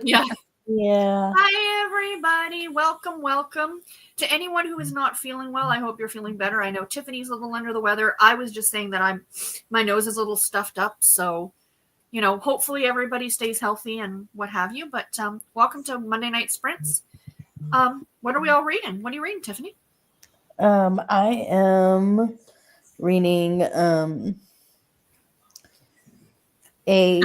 Yeah. Yeah. Hi, everybody. Welcome. To anyone who is not feeling well, I hope you're feeling better. I know Tiffany's a little under the weather. I was just saying that my nose is a little stuffed up. So, hopefully everybody stays healthy and what have you. But welcome to Monday Night Sprints. What are we all reading? What are you reading, Tiffany? I am reading a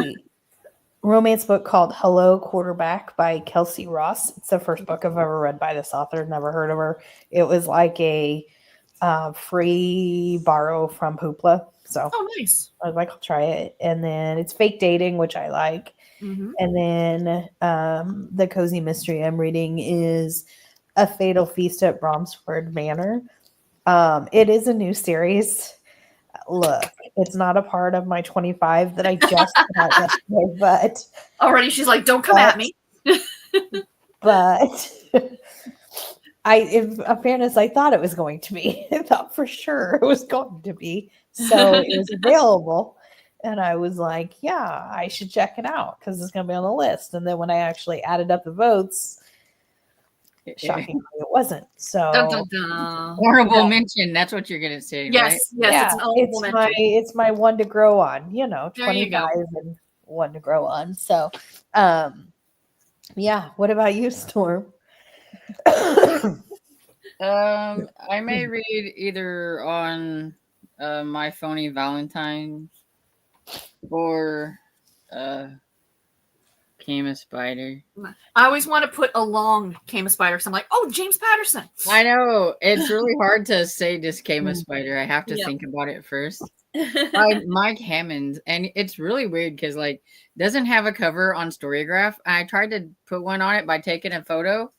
romance book called Hello Quarterback by Kelsey Ross. It's the first book I've ever read by this author. Never heard of her. It was like a free borrow from Hoopla. So Nice. I was like, I'll try it. And then it's fake dating, which I like. Mm-hmm. And then the cozy mystery I'm reading is A Fatal Feast at Bromsford Manor. It is a new series. Look, it's not a part of my 25 that I just got yesterday, but already she's like, don't come at me. But in fairness, I thought it was going to be. I thought for sure it was going to be. So it was available. And I was like, yeah, I should check it out because it's going to be on the list. And then when I actually added up the votes, shockingly, it wasn't. So dun, dun, dun. Horrible mention. That's what you're going to say, yes, right? Yes, yeah, it's an honorable mention. It's my one to grow on, 25 go. and one to grow on. So, yeah. What about you, Storm? I may read either on My Phony Valentine or Came a Spider. I always want to put along Came a Spider because I'm like, oh, James Patterson. I know. It's really hard to say just Came a Spider. I have to think about it first. By Mike Hammonds. And it's really weird because doesn't have a cover on Storygraph. I tried to put one on it by taking a photo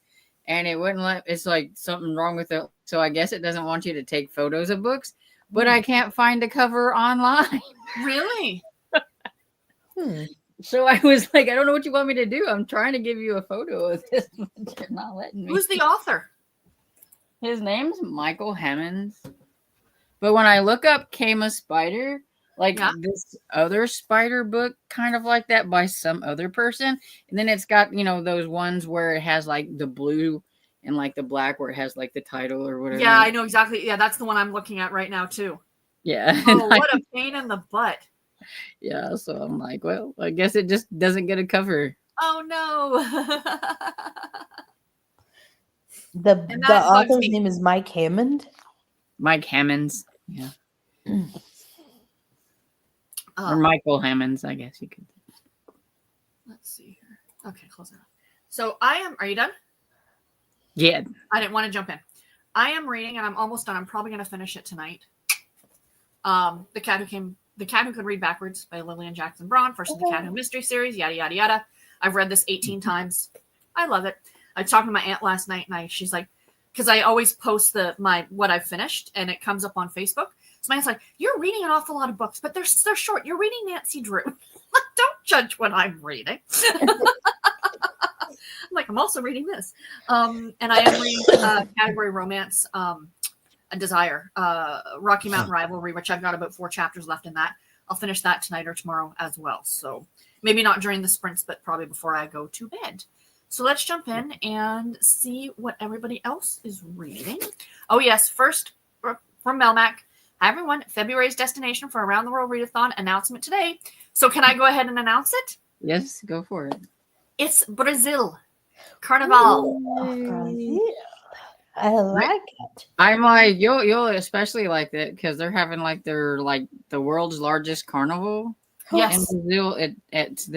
and it wouldn't let. It's like something wrong with it. So I guess it doesn't want you to take photos of books, but I can't find a cover online. Really? So I was like, I don't know what you want me to do. I'm trying to give you a photo of this, but you're not letting me. Who's the author? His name's Michael Hammonds. But when I look up Came a Spider, this other spider book kind of like that by some other person, and then it's got, those ones where it has the blue and the black where it has the title or whatever. Yeah, I know exactly. Yeah, that's the one I'm looking at right now too. Yeah. Oh, what a pain in the butt. Yeah, so I'm like, well, I guess it just doesn't get a cover. Oh no. The author's name is Mike Hammond. Mike Hammonds. Yeah. Or Michael Hammonds, I guess you could. Let's see here. Okay, close it. So are you done? Yeah. I didn't want to jump in. I am reading and I'm almost done. I'm probably going to finish it tonight. The Cat Who Could Read Backwards by Lillian Jackson Braun, first in the Cat Who Mystery series, yada, yada, yada. I've read this 18 times. I love it. I was talking to my aunt last night and she's like, because I always post what I've finished and it comes up on Facebook. So my aunt's like, you're reading an awful lot of books, but they're short. You're reading Nancy Drew. Don't judge what I'm reading. I'm like, I'm also reading this. And I am reading category romance, A Desire, Rocky Mountain Rivalry, which I've got about 4 chapters left in that. I'll finish that tonight or tomorrow as well. So maybe not during the sprints, but probably before I go to bed. So let's jump in and see what everybody else is reading. Oh, yes. First, from Melmac. Hi, everyone. February's destination for Around the World Readathon announcement today. So can I go ahead and announce it? Yes, go for it. It's Brazil. Carnival. Brazil. I like it. I'm like, you'll especially like that because they're having their the world's largest carnival. Yes. In Brazil, it's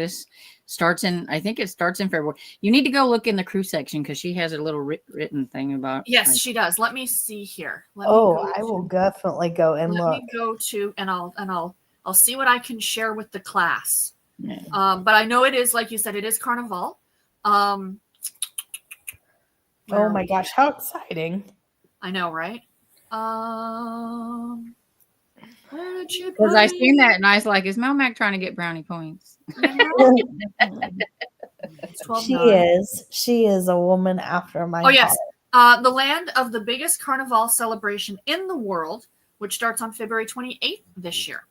I think it starts in February. You need to go look in the crew section because she has a little written thing about. Yes, she does. Let me see here. I will definitely go and look. Let me go to and I'll see what I can share with the class. Yeah. But I know it is, like you said, it is Carnival. Oh my gosh, how exciting! I know, right? Because I seen that and I was like, is Melmac trying to get brownie points? She is a woman after my heart. Yes. The land of the biggest carnival celebration in the world, which starts on February 28th this year.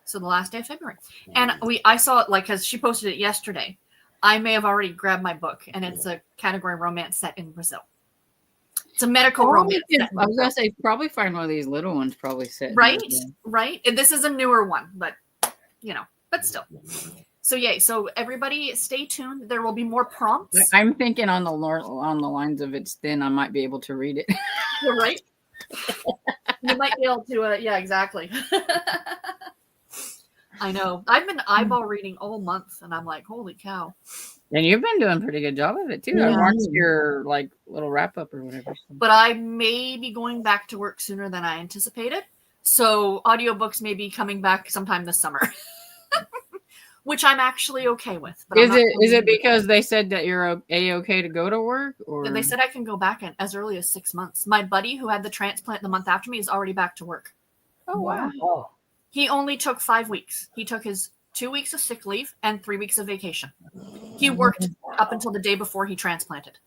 So the last day of February. And I saw it because she posted it yesterday. I may have already grabbed my book, and it's a category romance set in Brazil. It's a medical romance. I was gonna say probably find one of these little ones probably set. Right. And this is a newer one, but but still. So yay! So everybody, stay tuned. There will be more prompts. I'm thinking on the lines of it's thin. I might be able to read it. You're right. You might be able to. Yeah, exactly. I know. I've been eyeball reading all month, and I'm like, holy cow! And you've been doing a pretty good job of it too. I watched your little wrap up or whatever. But I may be going back to work sooner than I anticipated. So audiobooks may be coming back sometime this summer. Which I'm actually okay with. But is it because they said that you're okay to go to work? Or they said I can go back in as early as 6 months. My buddy who had the transplant the month after me is already back to work. Oh, wow. He only took 5 weeks. He took his 2 weeks of sick leave and 3 weeks of vacation. He worked up until the day before he transplanted.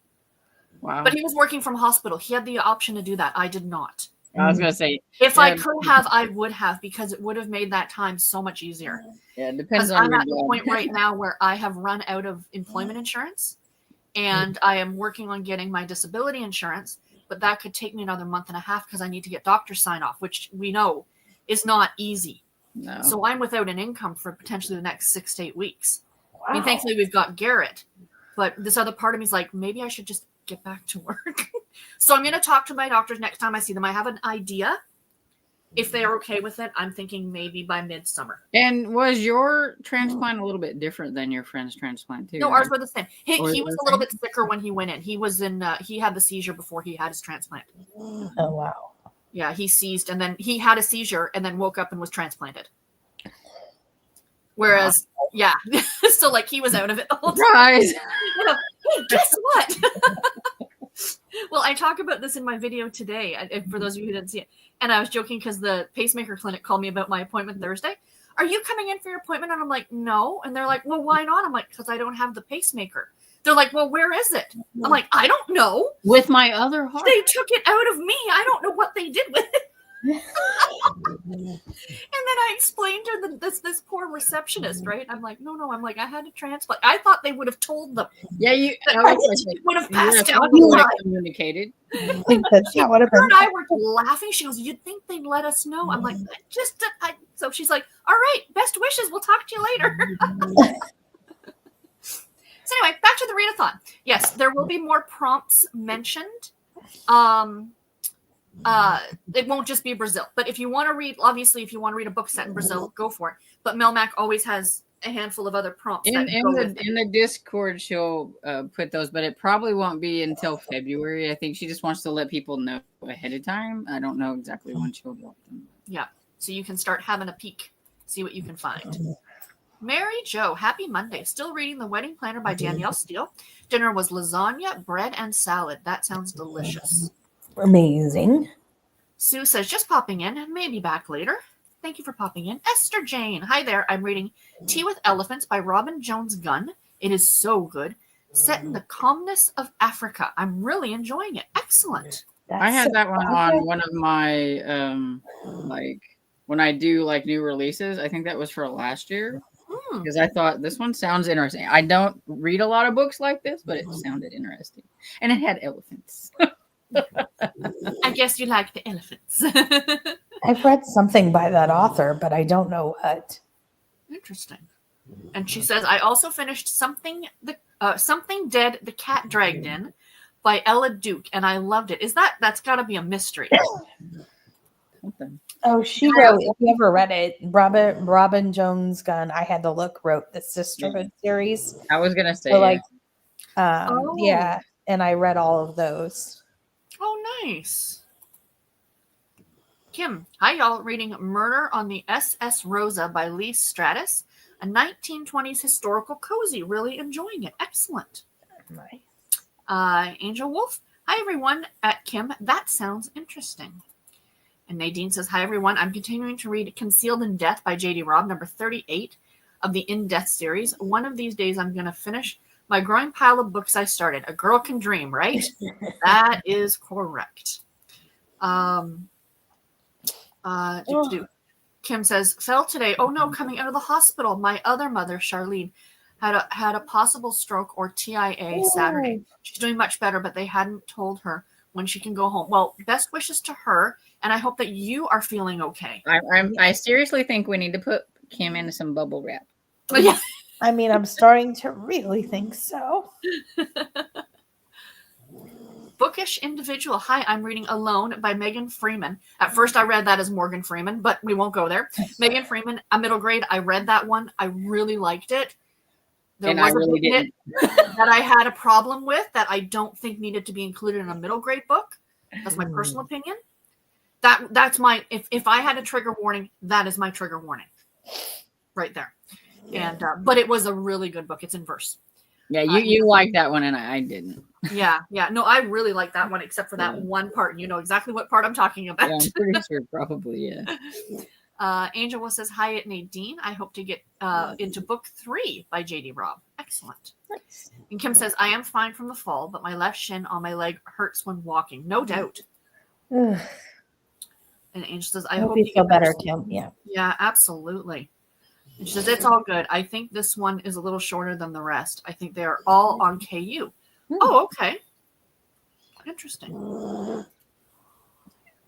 Wow. But he was working from hospital. He had the option to do that. I did not. I was going to say. If I could have, I would have, because it would have made that time so much easier. Yeah, it depends on I'm at the point right now where I have run out of employment insurance, and I am working on getting my disability insurance, but that could take me another month and a half because I need to get doctor sign off, which we know is not easy. No. So I'm without an income for potentially the next 6 to 8 weeks. Wow. I mean, thankfully we've got Garrett, but this other part of me is like, maybe I should just get back to work. So I'm going to talk to my doctors next time I see them. I have an idea. If they are okay with it, I'm thinking maybe by midsummer. And was your transplant a little bit different than your friend's transplant too? No, ours were the same. He Or was a little bit sicker when he went in. He was in. He had the seizure before he had his transplant. Oh, wow. Yeah, he seized, and then he had a seizure, and then woke up and was transplanted. Whereas, yeah, so like he was out of it the whole time. Surprise! Hey, guess what? Well, I talk about this in my video today, for those of you who didn't see it. And I was joking because the pacemaker clinic called me about my appointment Thursday. Are you coming in for your appointment? And I'm like, no. And they're like, well, why not? I'm like, because I don't have the pacemaker. They're like, well, where is it? I'm like, I don't know. With my other heart. They took it out of me. I don't know what they did with it. And then I explained to this poor receptionist, right? I'm like, no. I'm like, I had a transplant. I thought they would have told them. Yeah, you would have passed out. Communicated. I think that would have been. Her and I were laughing. She goes, "You'd think they'd let us know." I'm like, So she's like, "All right, best wishes. We'll talk to you later." So anyway, back to the readathon. Yes, there will be more prompts mentioned. It won't just be Brazil, but if you want to read, obviously, if you want to read a book set in Brazil, go for it. But Melmac always has a handful of other prompts. In the Discord, she'll put those, but it probably won't be until February. I think she just wants to let people know ahead of time. I don't know exactly when she'll drop them. Yeah, so you can start having a peek, see what you can find. Mary Jo, happy Monday. Still reading The Wedding Planner by Danielle Steele. Dinner was lasagna, bread, and salad. That sounds delicious. Amazing. Sue says, just popping in, maybe back later. Thank you for popping in. Esther Jane, hi there. I'm reading Tea with Elephants by Robin Jones Gunn. It is so good. Set in the calmness of Africa. I'm really enjoying it. Excellent. I had that one on one of my, when I do new releases. I think that was for last year. Because I thought this one sounds interesting. I don't read a lot of books like this, but it sounded interesting. And it had elephants. I guess you like the elephants. I've read something by that author, but I don't know what. Interesting. And she says, I also finished Something Dead the Cat Dragged In by Ella Duke, and I loved it. That's got to be a mystery. Oh, she wrote, if you ever read it, Robin Jones Gunn, I Had to Look, wrote the Sisterhood series. I was going to say. So yeah, and I read all of those. Oh, nice. Kim, hi y'all, reading Murder on the SS Rosa by Lee Stratus, a 1920s historical cozy. Really enjoying it. Excellent. Nice. Angel Wolf, hi everyone. At Kim, that sounds interesting. And Nadine says, hi everyone. I'm continuing to read Concealed in Death by J.D. Robb, number 38 of the In Death series. One of these days I'm going to finish my growing pile of books I started. A girl can dream, right? That is correct. Kim says, fell today. Oh no, coming out of the hospital. My other mother, Charlene, had a possible stroke or TIA Saturday. She's doing much better, but they hadn't told her when she can go home. Well, best wishes to her, and I hope that you are feeling okay. I seriously think we need to put Kim into some bubble wrap. Yeah. I mean, I'm starting to really think so. Bookish Individual. Hi, I'm reading Alone by Megan Freeman. At first, I read that as Morgan Freeman, but we won't go there. Megan Freeman, a middle grade. I read that one. I really liked it. There was a book in it that I had a problem with that I don't think needed to be included in a middle grade book. That's my personal opinion. That's my if I had a trigger warning, that is my trigger warning, right there. And but it was a really good book. It's in verse. Yeah, you like that one, and I didn't. Yeah. No, I really like that one, except for that one part. You know exactly what part I'm talking about. Yeah, I'm pretty sure, probably, yeah. Angel says, hi, Nadine. I hope to get into book 3 by J.D. Robb. Excellent. Nice. And Kim says, I am fine from the fall, but my left shin on my leg hurts when walking. No doubt. Ugh. And Angel says, I hope you feel better, Kim. Yeah. Yeah, absolutely. And she says, it's all good. I think this one is a little shorter than the rest. I think they are all on KU. Oh, okay. Interesting.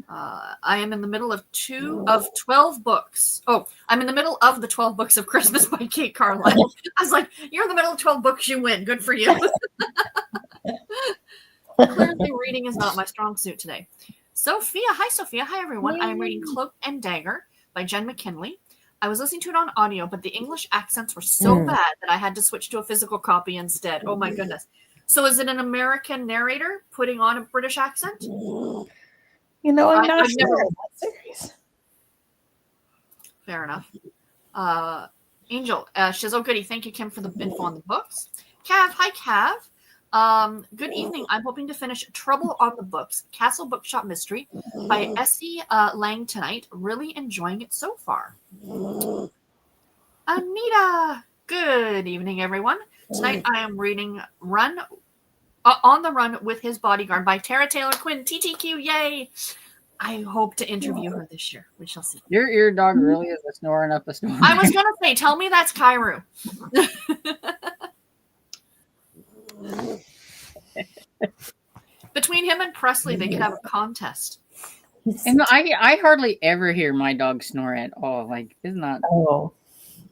I am in the middle of 12 books. Oh, I'm in the middle of the 12 books of Christmas by Kate Carlisle. I was like, you're in the middle of 12 books, you win. Good for you. Clearly, reading is not my strong suit today. Sophia. Hi, Sophia. Hi, everyone. I am reading Cloak and Dagger by Jen McKinley. I was listening to it on audio, but the English accents were so bad that I had to switch to a physical copy instead. Oh, my goodness. So is it an American narrator putting on a British accent? You know, I'm not sure never... that series. Fair enough. Angel, she says, oh, goody. Thank you, Kim, for the info on the books. Cav. Hi, Cav. Good evening. I'm hoping to finish Trouble on the Books, Castle Bookshop Mystery by Essie Lang tonight. Really enjoying it so far. Anita. Good evening, everyone. Tonight I am reading On the Run with His Bodyguard by Tara Taylor Quinn. TTQ, yay! I hope to interview her this year. We shall see. Your dog really is snoring up a storm. I was going to say, tell me that's Kairu. Between him and Presley, they could have a contest. And I hardly ever hear my dog snore at all. Like, it's not. Oh,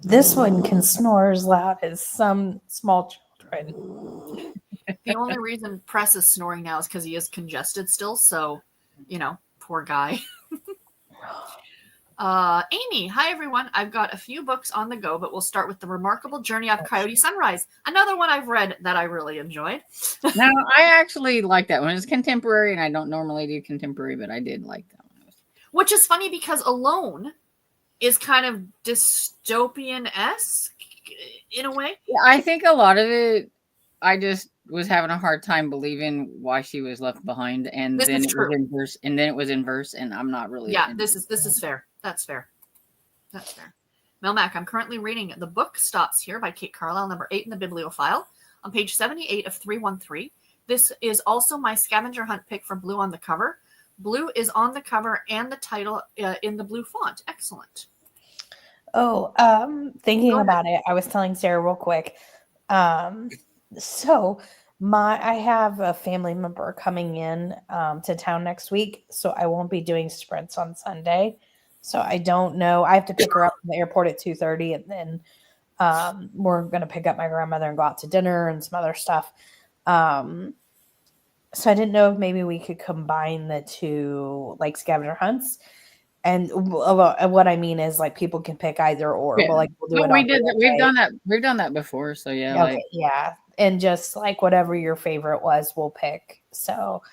this one can snore as loud as some small children. The only reason Press is snoring now is because he is congested still. So, you know, poor guy. Amy, hi everyone. I've got a few books on the go, but we'll start with The Remarkable Journey of Coyote Sunrise. Another one I've read that I really enjoyed. No, I actually like that one. It's contemporary, and I don't normally do contemporary, but I did like that one. Which is funny because Alone is kind of dystopian-esque in a way. Yeah, I think a lot of it, I just was having a hard time believing why she was left behind, and then it was in verse, and then it was in verse, and I'm not really. Yeah, this is fair. That's fair. Melmac, I'm currently reading The Book Stops Here by Kate Carlisle, number 8 in the bibliophile, on page 78 of 313. This is also my scavenger hunt pick for Blue on the cover. Blue is on the cover and the title in the blue font. Excellent. Oh, thinking about it, I was telling Sarah real quick. So I have a family member coming in to town next week, so I won't be doing sprints on Sunday. So I don't know. I have to pick her up from the airport at 2:30, and then we're going to pick up my grandmother and go out to dinner and some other stuff. So I didn't know if maybe we could combine the two, like, scavenger hunts. And what I mean is, like, people can pick either or. Yeah. We'll do it. We did that. We've done that. We've done that before. So yeah. Okay, yeah. And just like whatever your favorite was, we'll pick. So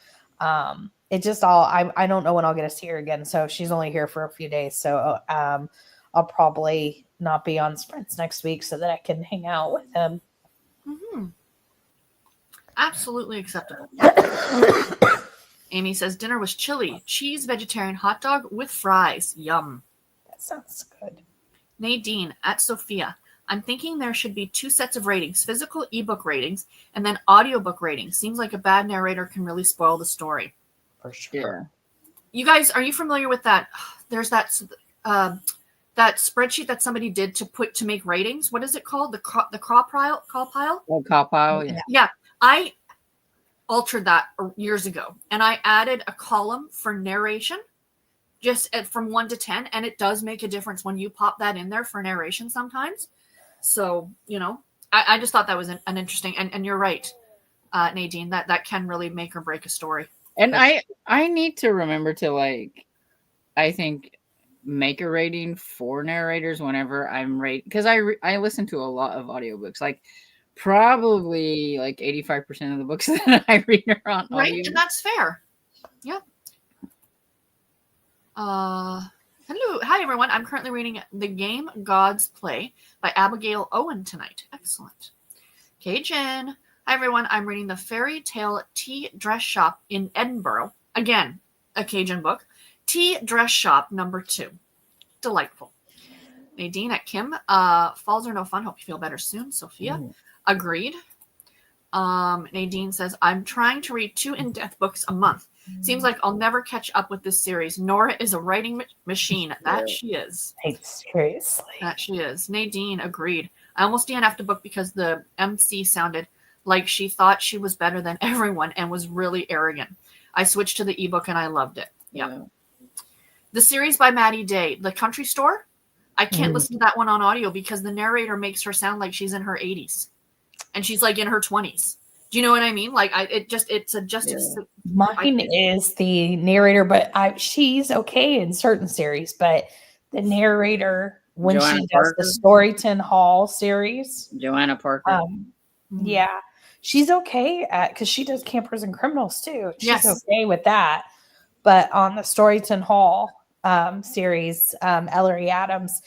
it just all, I don't know when I'll get to see her again. So she's only here for a few days. So I'll probably not be on sprints next week so that I can hang out with him. Mm-hmm. Absolutely acceptable. Amy says dinner was chili, cheese, vegetarian hot dog with fries. Yum. That sounds good. Nadine at Sophia. I'm thinking there should be 2 sets of ratings, physical ebook ratings and then audiobook ratings. Seems like a bad narrator can really spoil the story. For sure. You guys, are you familiar with that? There's that that spreadsheet that somebody did to make ratings. What is it called? The craw pile? Oh, cop pile. Yeah. Yeah. I altered that years ago, and I added a column for narration, just from 1 to 10, and it does make a difference when you pop that in there for narration sometimes. So, I just thought that was an interesting, and you're right, Nadine, that can really make or break a story. And I need to remember to, like, I think, make a rating for narrators whenever I'm because I listen to a lot of audiobooks, like probably like 85% of the books that I read are on Right, audio. and that's fair. Yeah. Hello. Hi, everyone. I'm currently reading The Game Gods Play by Abigail Owen tonight. Excellent. Cajun. Hi, everyone. I'm reading The Fairy Tale Tea Dress Shop in Edinburgh. Again, a Cajun book. Tea Dress Shop number 2. Delightful. Nadine at Kim. Falls are no fun. Hope you feel better soon. Sophia. Ooh. Agreed. Nadine says, I'm trying to read 2 in-depth books a month. Seems like I'll never catch up with this series. Nora is a writing machine. That she is. Seriously. That she is. Nadine agreed. I almost DNF'd the book because the MC sounded like she thought she was better than everyone and was really arrogant. I switched to the ebook and I loved it. Yeah. The series by Maddie Day, The Country Store. I can't listen to that one on audio because the narrator makes her sound like she's in her 80s. And she's like in her 20s. Do you know what I mean? Like Mine is the narrator, but she's okay in certain series, but the narrator when Joanna she Parker. does the Storyton Hall series, Joanna Parker. yeah, she's okay because she does Campers and Criminals too. She's Yes. okay with that, but on the Storyton Hall series, Ellery Adams,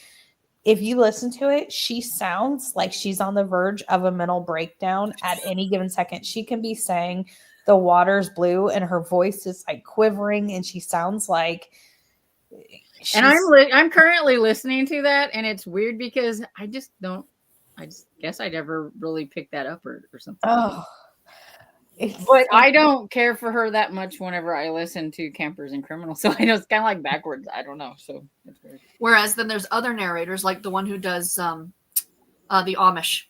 if you listen to it, she sounds like she's on the verge of a mental breakdown at any given second. She can be saying the water's blue and her voice is like quivering and she sounds like and I'm currently listening to that, and it's weird because I just guess I never really picked that up or something. Oh, but I don't care for her that much whenever I listen to Campers and Criminals. So I know it's kind of like backwards. I don't know. So it's weird. Whereas then there's other narrators, like the one who does the Amish,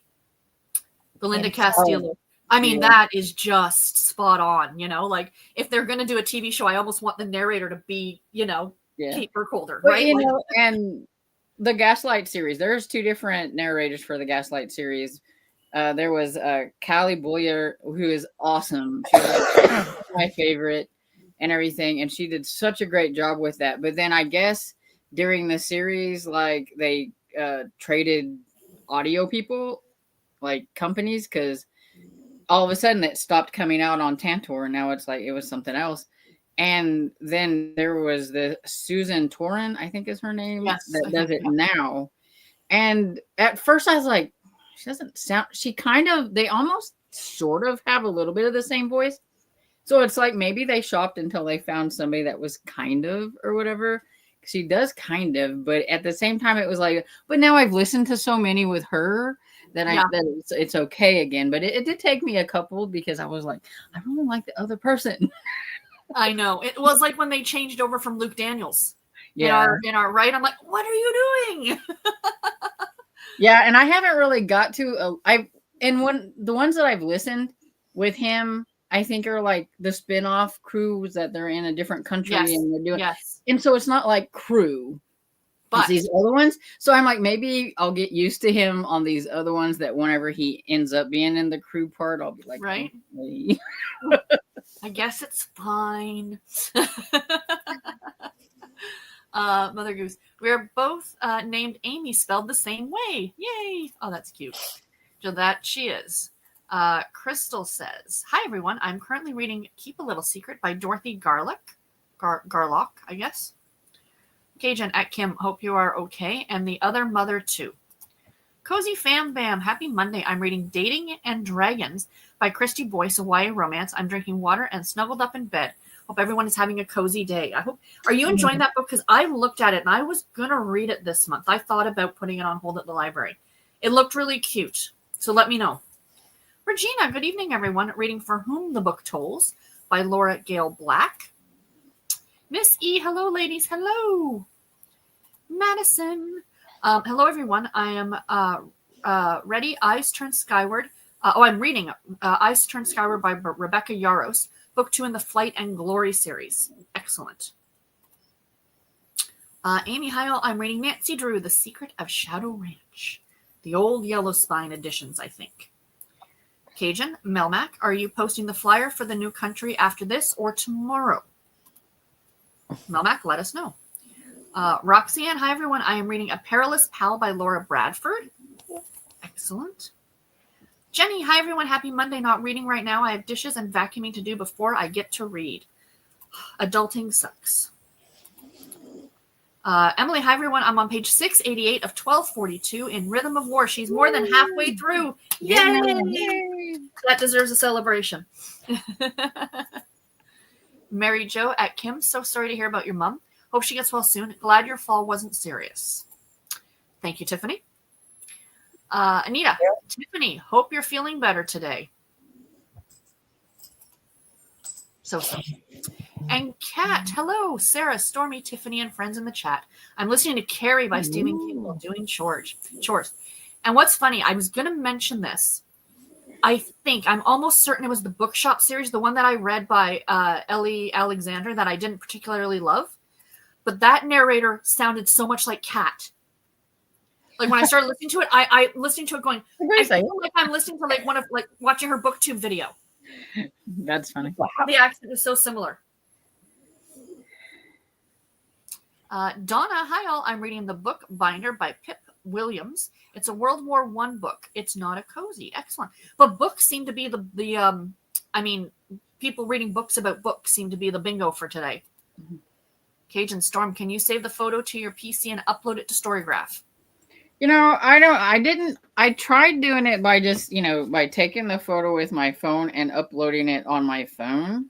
Belinda Castillo. I mean, that is just spot on, like if they're going to do a TV show, I almost want the narrator to be, Kate Burkholder, right? And the Gaslight series, there's 2 different narrators for the Gaslight series. There was Callie Boyer, who is awesome. She was my favorite and everything. And she did such a great job with that. But then I guess during the series, like they traded audio people, like companies, because all of a sudden it stopped coming out on Tantor. And now it's like it was something else. And then there was the Susan Torin, I think is her name, that does it now. And at first I was like, she doesn't sound, they almost sort of have a little bit of the same voice. So it's like maybe they shopped until they found somebody that was kind of or whatever. She does kind of, but at the same time it was like, but now I've listened to so many with her that it's okay again. But it did take me a couple because I was like, I really like the other person. I know. It was like when they changed over from Luke Daniels. Yeah. In our right. I'm like, what are you doing? Yeah, and I haven't really got to the ones that I've listened with him, I think are like the spin-off crews that they're in a different country and they're doing. Yes. And so it's not like crew. But these other ones. So I'm like, maybe I'll get used to him on these other ones that whenever he ends up being in the crew part, I'll be like, right. Okay. I guess it's fine. Mother Goose. We're both named Amy, spelled the same way. Yay! Oh, that's cute. So that she is. Crystal says, hi, everyone. I'm currently reading Keep a Little Secret by Dorothy Garlock, I guess. Cajun at Kim, hope you are okay. And the other mother, too. Cozy Fam Bam, happy Monday. I'm reading Dating and Dragons by Christy Boyce, a YA romance. I'm drinking water and snuggled up in bed. Hope everyone is having a cozy day. Are you enjoying that book? Because I looked at it and I was going to read it this month. I thought about putting it on hold at the library. It looked really cute. So let me know. Regina, good evening, everyone. Reading For Whom the Book Tolls by Laura Gale Black. Miss E, hello, ladies. Hello. Madison. Hello, everyone. I am ready. Eyes Turn Skyward. I'm reading Eyes Turn Skyward by Rebecca Yarros, book 2 in the Flight and Glory series. Excellent. Amy Heil, I'm reading Nancy Drew, The Secret of Shadow Ranch. The old Yellow Spine editions, I think. Cajun, Melmac, are you posting the flyer for the new country after this or tomorrow? Melmac, let us know. Roxanne, hi everyone. I am reading A Perilous Pal by Laura Bradford. Excellent. Jenny, hi everyone. Happy Monday. Not reading right now. I have dishes and vacuuming to do before I get to read. Adulting sucks. Emily, hi everyone. I'm on page 688 of 1242 in Rhythm of War. She's more than halfway through. Yay! That deserves a celebration. Mary Jo at Kim, so sorry to hear about your mom. Hope she gets well soon. Glad your fall wasn't serious. Thank you, Tiffany. Anita, Tiffany, hope you're feeling better today. So. And Kat, hello, Sarah, Stormy, Tiffany, and friends in the chat. I'm listening to Carrie by Stephen King while doing chores. And what's funny, I was going to mention this. I'm almost certain it was the Bookshop series, the one that I read by Ellie Alexander that I didn't particularly love. But that narrator sounded so much like Kat. Like when I started listening to it, I listening to it going, I feel like I'm listening to like one of like watching her BookTube video. That's funny. Wow. The accent is so similar. Donna, hi all. I'm reading The Book Binder by Pip Williams. It's a World War I book. It's not a cozy. Excellent. But books seem to be people reading books about books seem to be the bingo for today. Mm-hmm. Cajun Storm, can you save the photo to your PC and upload it to Storygraph? I tried doing it by just, by taking the photo with my phone and uploading it on my phone.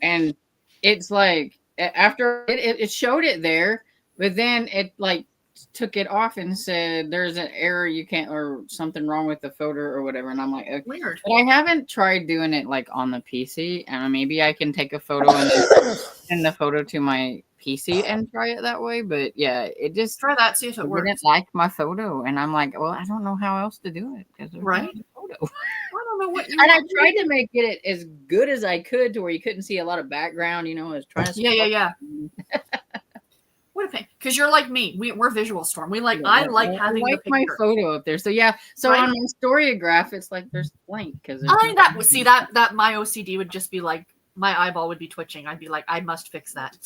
And it's like, after it showed it there, but then it like took it off and said there's an error, you can't, or something wrong with the photo or whatever. And I'm like, okay. Weird. But I haven't tried doing it like on the PC, and maybe I can take a photo and then send the photo to my PC and try it that way. But yeah, it just try that, see if it works. Didn't like my photo, and I'm like, well, I don't know how else to do it because right. Photo. I don't know what. And I tried to make it as good as I could to where you couldn't see a lot of background. I was trying to. Yeah. What a pain! Because you're like me. We're visual Storm. We like. Yeah, I like having my photo up there. So yeah. So right. On my Storygraph, it's like there's blank because. That my OCD would just be like my eyeball would be twitching. I'd be like, I must fix that.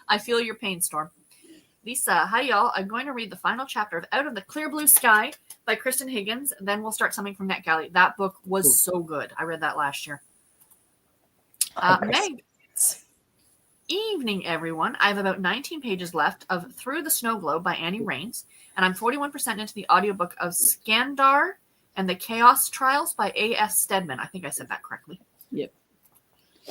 I feel your pain, Storm. Lisa, hi y'all. I'm going to read the final chapter of Out of the Clear Blue Sky by Kristen Higgins. Then we'll start something from NetGalley. That book was so good. I read that last year. Meg. Evening, everyone. I have about 19 pages left of Through the Snow Globe by Annie Raines, and I'm 41% into the audiobook of Skandar and the Chaos Trials by A.S. Stedman. I think I said that correctly. Yep.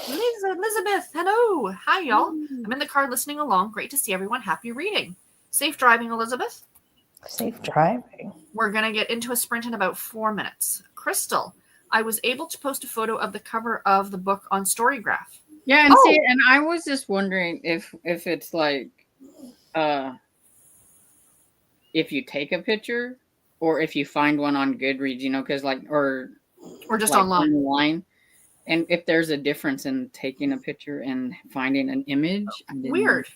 Elizabeth, hello. Hi, y'all. I'm in the car listening along. Great to see everyone. Happy reading. Safe driving, Elizabeth. Safe driving. We're going to get into a sprint in about 4 minutes. Crystal, I was able to post a photo of the cover of the book on Storygraph. Yeah, and see, and I was just wondering if it's like, if you take a picture or if you find one on Goodreads, because or just like online. And if there's a difference in taking a picture and finding an image. Weird.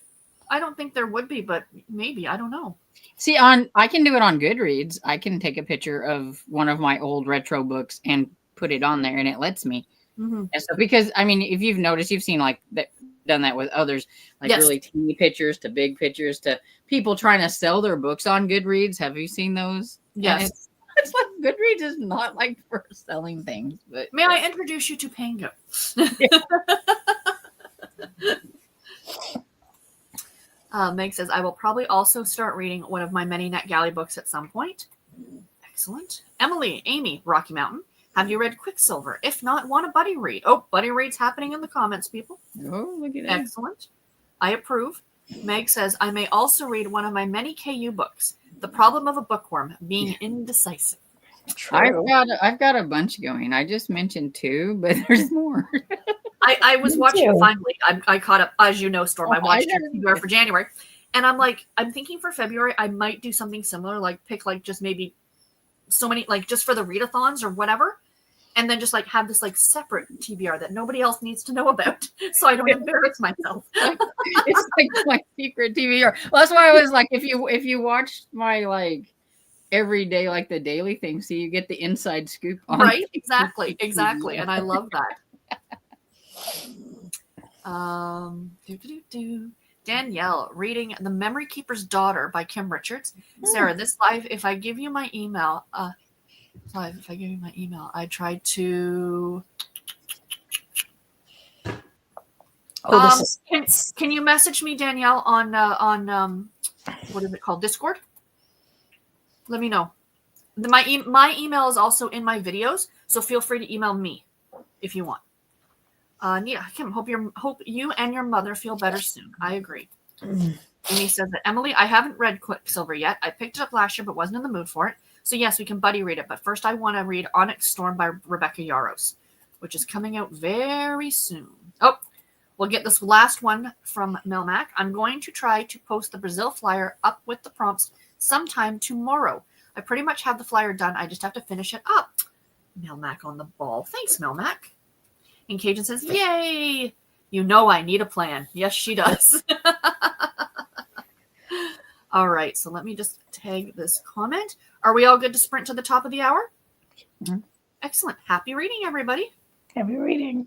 I don't think there would be, but maybe. I don't know. See, I can do it on Goodreads. I can take a picture of one of my old retro books and put it on there, and it lets me. Mm-hmm. And so, because if you've noticed, you've seen like that, done that with others, like yes. really teeny pictures to big pictures to people trying to sell their books on Goodreads. Have you seen those? Yes. It's like Goodreads is not like for selling things. But may I introduce you to Pango? Meg says, I will probably also start reading one of my many NetGalley books at some point. Excellent. Emily, Amy, Rocky Mountain. Have you read Quicksilver? If not, want a buddy read? Oh, buddy read's happening in the comments, people. Oh, look at that. Excellent. I approve. Meg says, I may also read one of my many KU books, The Problem of a Bookworm, Being Indecisive. True. I've got a bunch going. I just mentioned 2, but there's more. I was watching it finally. I caught up, as you know, Storm. I watched it for January. And I'm like, I'm thinking for February, I might do something similar, like pick like just maybe so many, like just for the readathons or whatever. And then just like have this like separate TBR that nobody else needs to know about, so I don't embarrass myself. It's like my secret TBR. Well, that's why I was like, if you watch my like every day, like the daily thing, so you get the inside scoop on Right? Exactly. TBR. And I love that. Danielle reading The Memory Keeper's Daughter by Kim Richards. Sarah, this live, if I give you my email, I tried to. This is Can you message me, Danielle, on what is it called, Discord? Let me know. My email is also in my videos, so feel free to email me if you want. Yeah, Kim, hope you and your mother feel better soon. I agree. Amy says that, Emily, I haven't read Quicksilver yet. I picked it up last year, but wasn't in the mood for it. So yes, we can buddy read it. But first, I want to read Onyx Storm by Rebecca Yarros, which is coming out very soon. Oh, we'll get this last one from Melmac. I'm going to try to post the Brazil flyer up with the prompts sometime tomorrow. I pretty much have the flyer done. I just have to finish it up. Melmac on the ball. Thanks, Melmac. And Cajun says, yay! You know I need a plan. Yes, she does. All right, so let me just tag this comment. Are we all good to sprint to the top of the hour? Mhm. Excellent. Happy reading, everybody. Happy reading.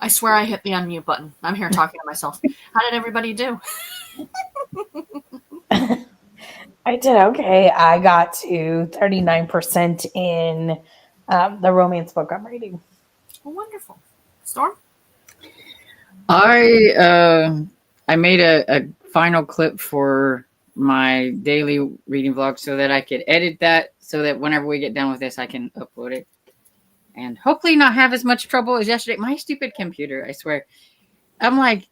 I swear I hit the unmute button. I'm here talking to myself. How did everybody do? I did okay. I got to 39% in the romance book I'm reading. Oh, wonderful. Storm? I made a final clip for my daily reading vlog so that I could edit that so that whenever we get done with this, I can upload it. And hopefully not have as much trouble as yesterday. My stupid computer, I swear. I'm like,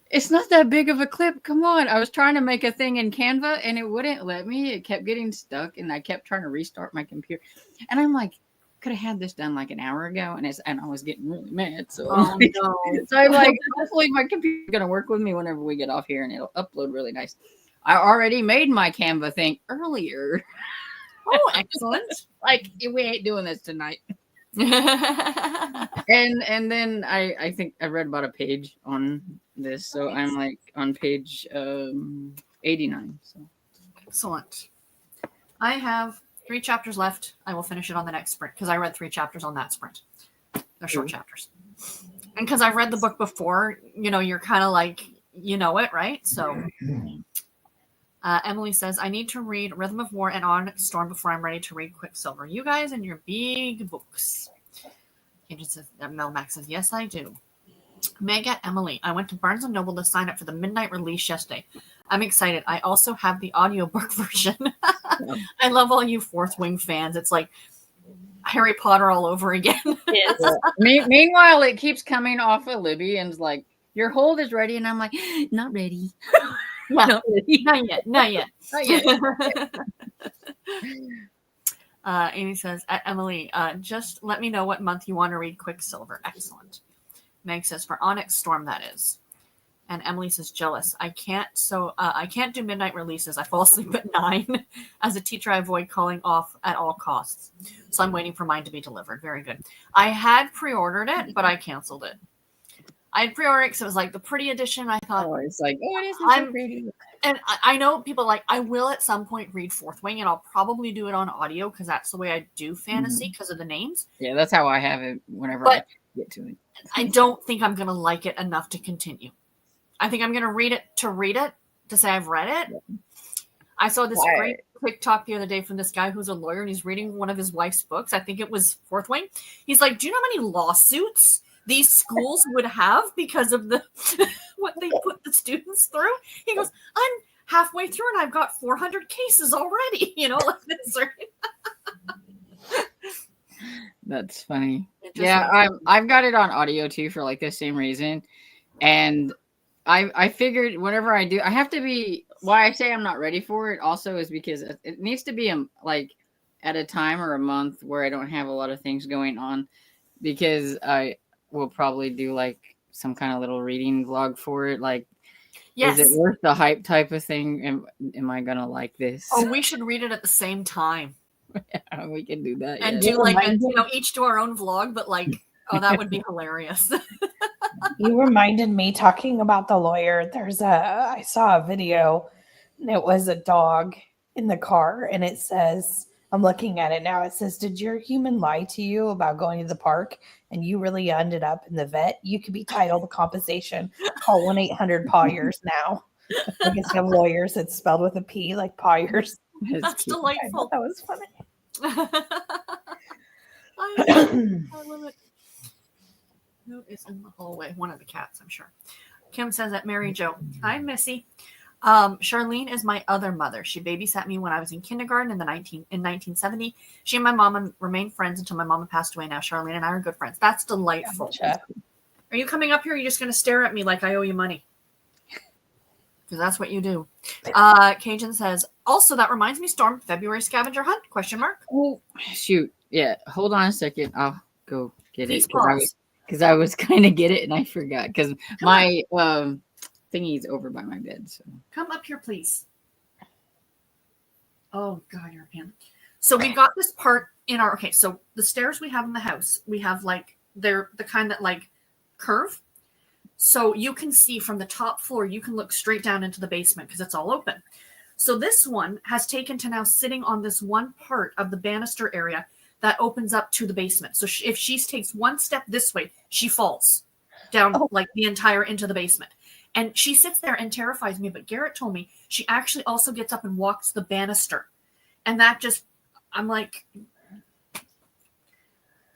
it's not that big of a clip. Come on. I was trying to make a thing in Canva and it wouldn't let me. It kept getting stuck and I kept trying to restart my computer. And I'm like, could have had this done like an hour ago. And I was getting really mad. So, no. So I'm like, hopefully my computer's going to work with me whenever we get off here and it'll upload really nice. I already made my Canva thing earlier. Oh, excellent. Like, we ain't doing this tonight. And then I think I read about a page on this, so I'm like on page 89. So excellent. I have 3 chapters left. I will finish it on the next sprint because I read 3 chapters on that sprint. They're short chapters, and because I've read the book before, you're kind of like it, right? So Emily says, I need to read Rhythm of War and Onyx Storm before I'm ready to read Quicksilver. You guys and your big books. Mel Max says, yes, I do. Meg at Emily, I went to Barnes & Noble to sign up for the midnight release yesterday. I'm excited. I also have the audiobook version. I love all you Fourth Wing fans. It's like Harry Potter all over again. Meanwhile, it keeps coming off of Libby and's like, your hold is ready. And I'm like, not ready. Not yet. Not yet. Amy says, Emily, just let me know what month you want to read Quicksilver. Excellent. Meg says, for Onyx Storm, that is. And Emily says, jealous. I can't do midnight releases. I fall asleep at 9. As a teacher, I avoid calling off at all costs. So I'm waiting for mine to be delivered. Very good. I had pre-ordered it, but I canceled it. I had pre-ordered it because it was like the pretty edition. I thought, it's like, it is so pretty. And I know people like, I will at some point read Fourth Wing, and I'll probably do it on audio because that's the way I do fantasy because of the names. Yeah, that's how I have it whenever I get to it. I don't think I'm going to like it enough to continue. I think I'm going to read it to say I've read it. Yeah. I saw this great TikTok the other day from this guy who's a lawyer, and he's reading one of his wife's books. I think it was Fourth Wing. He's like, do you know how many lawsuits these schools would have because of the what they put the students through? He goes, I'm halfway through and I've got 400 cases already, like this. That's funny. Yeah, I've got it on audio too for like the same reason. And I figured whenever I do, I have to be, why I say I'm not ready for it also is because it needs to be like at a time or a month where I don't have a lot of things going on, because I will probably do like some kind of little reading vlog for it. Like, yes. Is it worth the hype type of thing? Am I going to like this? Oh, we should read it at the same time. Yeah, we can do that. And do like, each do our own vlog, but like, that would be hilarious. You reminded me, talking about the lawyer, I saw a video and it was a dog in the car and it says, I'm looking at it now. It says, did your human lie to you about going to the park and you really ended up in the vet? You could be titled compensation. Call 1-800-PAWYERS now. I guess you have lawyers. It's spelled with a P, like Pawyers. That's delightful. That was funny. I love it. Who is in the hallway? One of the cats, I'm sure. Kim says that Mary Jo. Hi, Missy. Charlene is my other mother. She babysat me when I was in kindergarten in 1970. She and my mama remained friends until my mama passed away. Now Charlene and I are good friends. That's delightful. Gotcha. Are you coming up here? Or are you just going to stare at me like I owe you money? Because that's what you do. Cajun says, also, that reminds me, Storm, February scavenger hunt, ? Oh, shoot. Yeah. Hold on a second. I'll go get Please it. Because I was going to get it and I forgot. Because my thingy's over by my bed. So come up here, please. Oh, God, you're a pain. So we got this part in our, okay, so the stairs we have in the house, we have like, they're the kind that like curve. So you can see from the top floor, you can look straight down into the basement because it's all open. So this one has taken to now sitting on this one part of the banister area that opens up to the basement. So if she takes one step this way, she falls. down like the entire into the basement. And she sits there and terrifies me. But Garrett told me she actually also gets up and walks the banister. And that just, I'm like,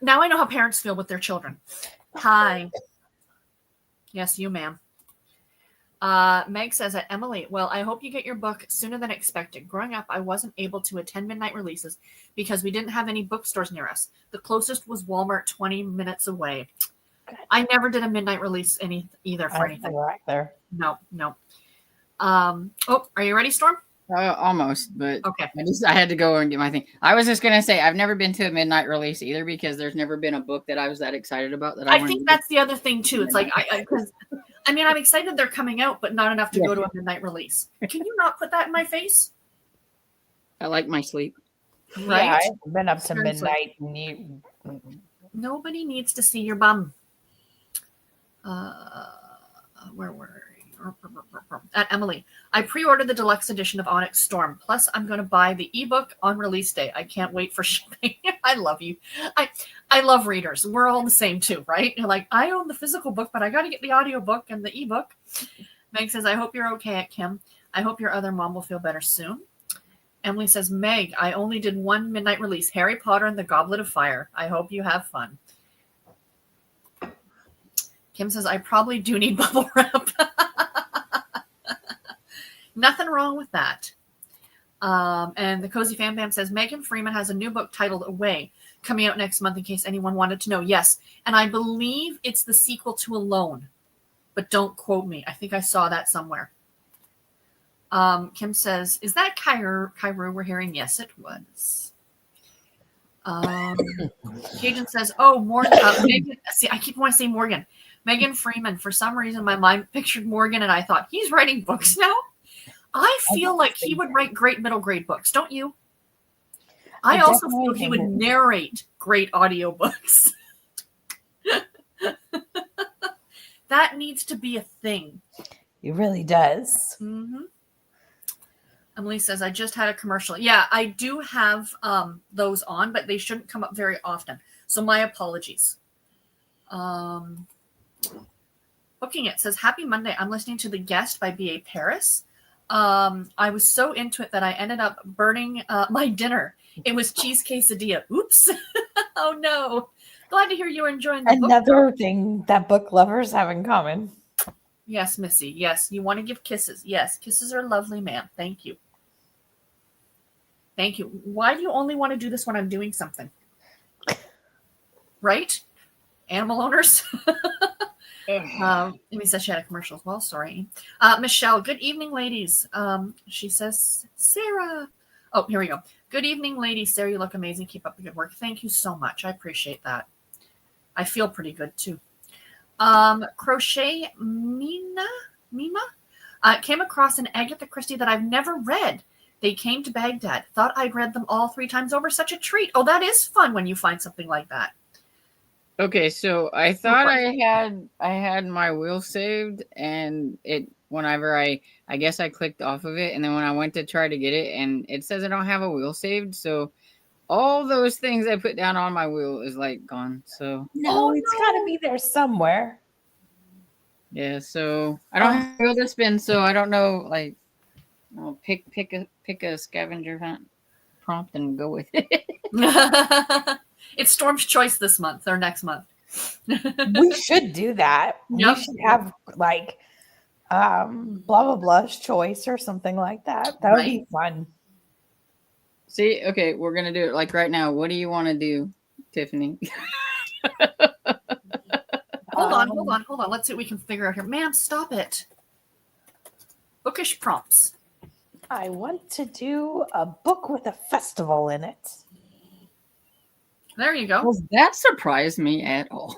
now I know how parents feel with their children. Hi. Yes, you, ma'am. Meg says that Emily, well, I hope you get your book sooner than expected. Growing up, I wasn't able to attend midnight releases because we didn't have any bookstores near us. The closest was Walmart 20 minutes away. Good. I never did a midnight release either for anything. Right there. No. Are you ready, Storm? Almost, but okay. I had to go and get my thing. I was just gonna say I've never been to a midnight release either because there's never been a book that I was that excited about that I think that's the other thing too. It's like I'm excited they're coming out, but not enough to go to a midnight release. Can you not put that in my face? I like my sleep. Right? Yeah, I've been up to midnight. Nobody needs to see your bum. Where were you? At Emily, I pre-ordered the deluxe edition of Onyx Storm. Plus, I'm going to buy the ebook on release day. I can't wait for shipping. I love you. I love readers. We're all the same too, right? You're like, I own the physical book, but I got to get the audiobook and the ebook. Meg says, I hope you're okay at Kim. I hope your other mom will feel better soon. Emily says, Meg, I only did one midnight release, Harry Potter and the Goblet of Fire. I hope you have fun. Kim says, I probably do need bubble wrap. Nothing wrong with that. And the Cozy Fan Bam says, Megan Freeman has a new book titled Away coming out next month in case anyone wanted to know. Yes. And I believe it's the sequel to Alone, but don't quote me. I think I saw that somewhere. Kim says, is that Kyru we're hearing? Yes, it was. Cajun says, oh, Morgan. Megan, see, I keep wanting to say Morgan. Megan Freeman. For some reason, my mind pictured Morgan, and I thought, he's writing books now? I feel like he would write great middle grade books, don't you? I also feel he would narrate great audiobooks. That needs to be a thing. It really does. Mm-hmm. Emily says, I just had a commercial. Yeah, I do have those on, but they shouldn't come up very often. So my apologies. Booking It says, Happy Monday. I'm listening to The Guest by B.A. Paris. I was so into it that I ended up burning my dinner. It was cheese quesadilla. Oops. Oh, no. Glad to hear you were enjoying the book. Another thing that book lovers have in common. Yes, Missy. Yes, you want to give kisses. Yes, kisses are lovely, ma'am. Thank you. Thank you. Why do you only want to do this when I'm doing something? Right? Animal owners? Amy says she had a commercial as well. Sorry. Michelle, good evening, ladies. She says, Sarah. Oh, here we go. Good evening, ladies. Sarah, you look amazing. Keep up the good work. Thank you so much. I appreciate that. I feel pretty good, too. Crochet Mima came across an Agatha Christie that I've never read. They Came to Baghdad. Thought I'd read them all 3 times over. Such a treat. Oh, that is fun when you find something like that. Okay, so I thought I had my wheel saved, and it whenever I guess I clicked off of it, and then when I went to try to get it, and it says I don't have a wheel saved, so all those things I put down on my wheel is like gone. So no, it's got to be there somewhere. Yeah, so I don't have a wheel to spin, so I don't know. Like, I'll pick a scavenger hunt prompt and go with it. It's Storm's choice this month or next month. We should do that. Yep. We should have like blah blah blah's choice or something like that. That would be fun. See, okay, we're gonna do it like right now. What do you want to do, Tiffany? Hold on. Let's see what we can figure out here. Ma'am, stop it. Bookish prompts. I want to do a book with a festival in it. There you go. Well, that surprised me at all.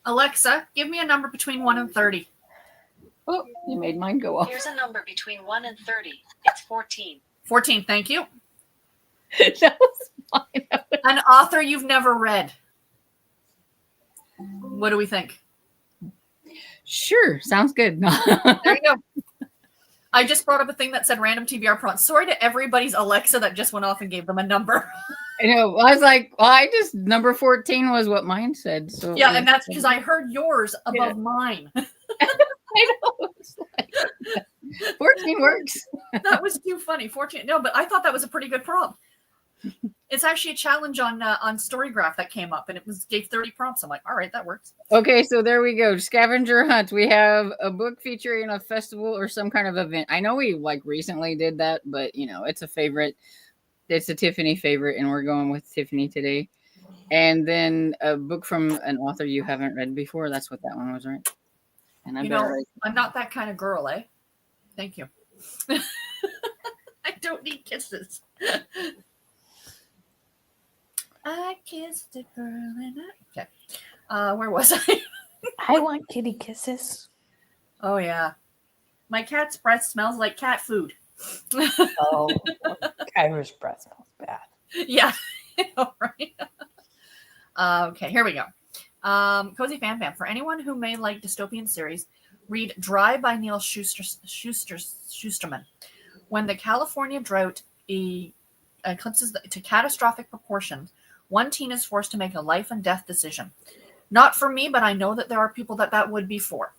Alexa, give me a number between 1 and 30. Oh, you made mine go off. Here's a number between 1 and 30. It's 14. 14, thank you. That was fine. An author you've never read. What do we think? Sure, sounds good. There you go. I just brought up a thing that said random TBR prompts. Sorry to everybody's Alexa that just went off and gave them a number. I know. I was like, well, I just number 14 was what mine said. So Yeah, and that's because I heard yours above mine. I know. It's like, 14 works. That was too funny. 14. No, but I thought that was a pretty good prompt. It's actually a challenge on Storygraph that came up, and it gave 30 prompts. I'm like, all right, that works. Okay, so there we go. Scavenger hunt. We have a book featuring a festival or some kind of event. I know we like recently did that, but it's a favorite. It's a Tiffany favorite, and we're going with Tiffany today. And then a book from an author you haven't read before. That's what that one was, right? And I'm not that kind of girl, eh? Thank you. I don't need kisses. I kissed a girl and okay. Where was I? I want kitty kisses. Oh yeah. My cat's breath smells like cat food. Oh, Kyra's breath smells bad. Yeah. All right. Okay, here we go. Cozy Fan Fam. For anyone who may like dystopian series, read Dry by Neil Schusterman. When the California drought eclipses to catastrophic proportions, one teen is forced to make a life and death decision. Not for me, but I know that there are people that would be for.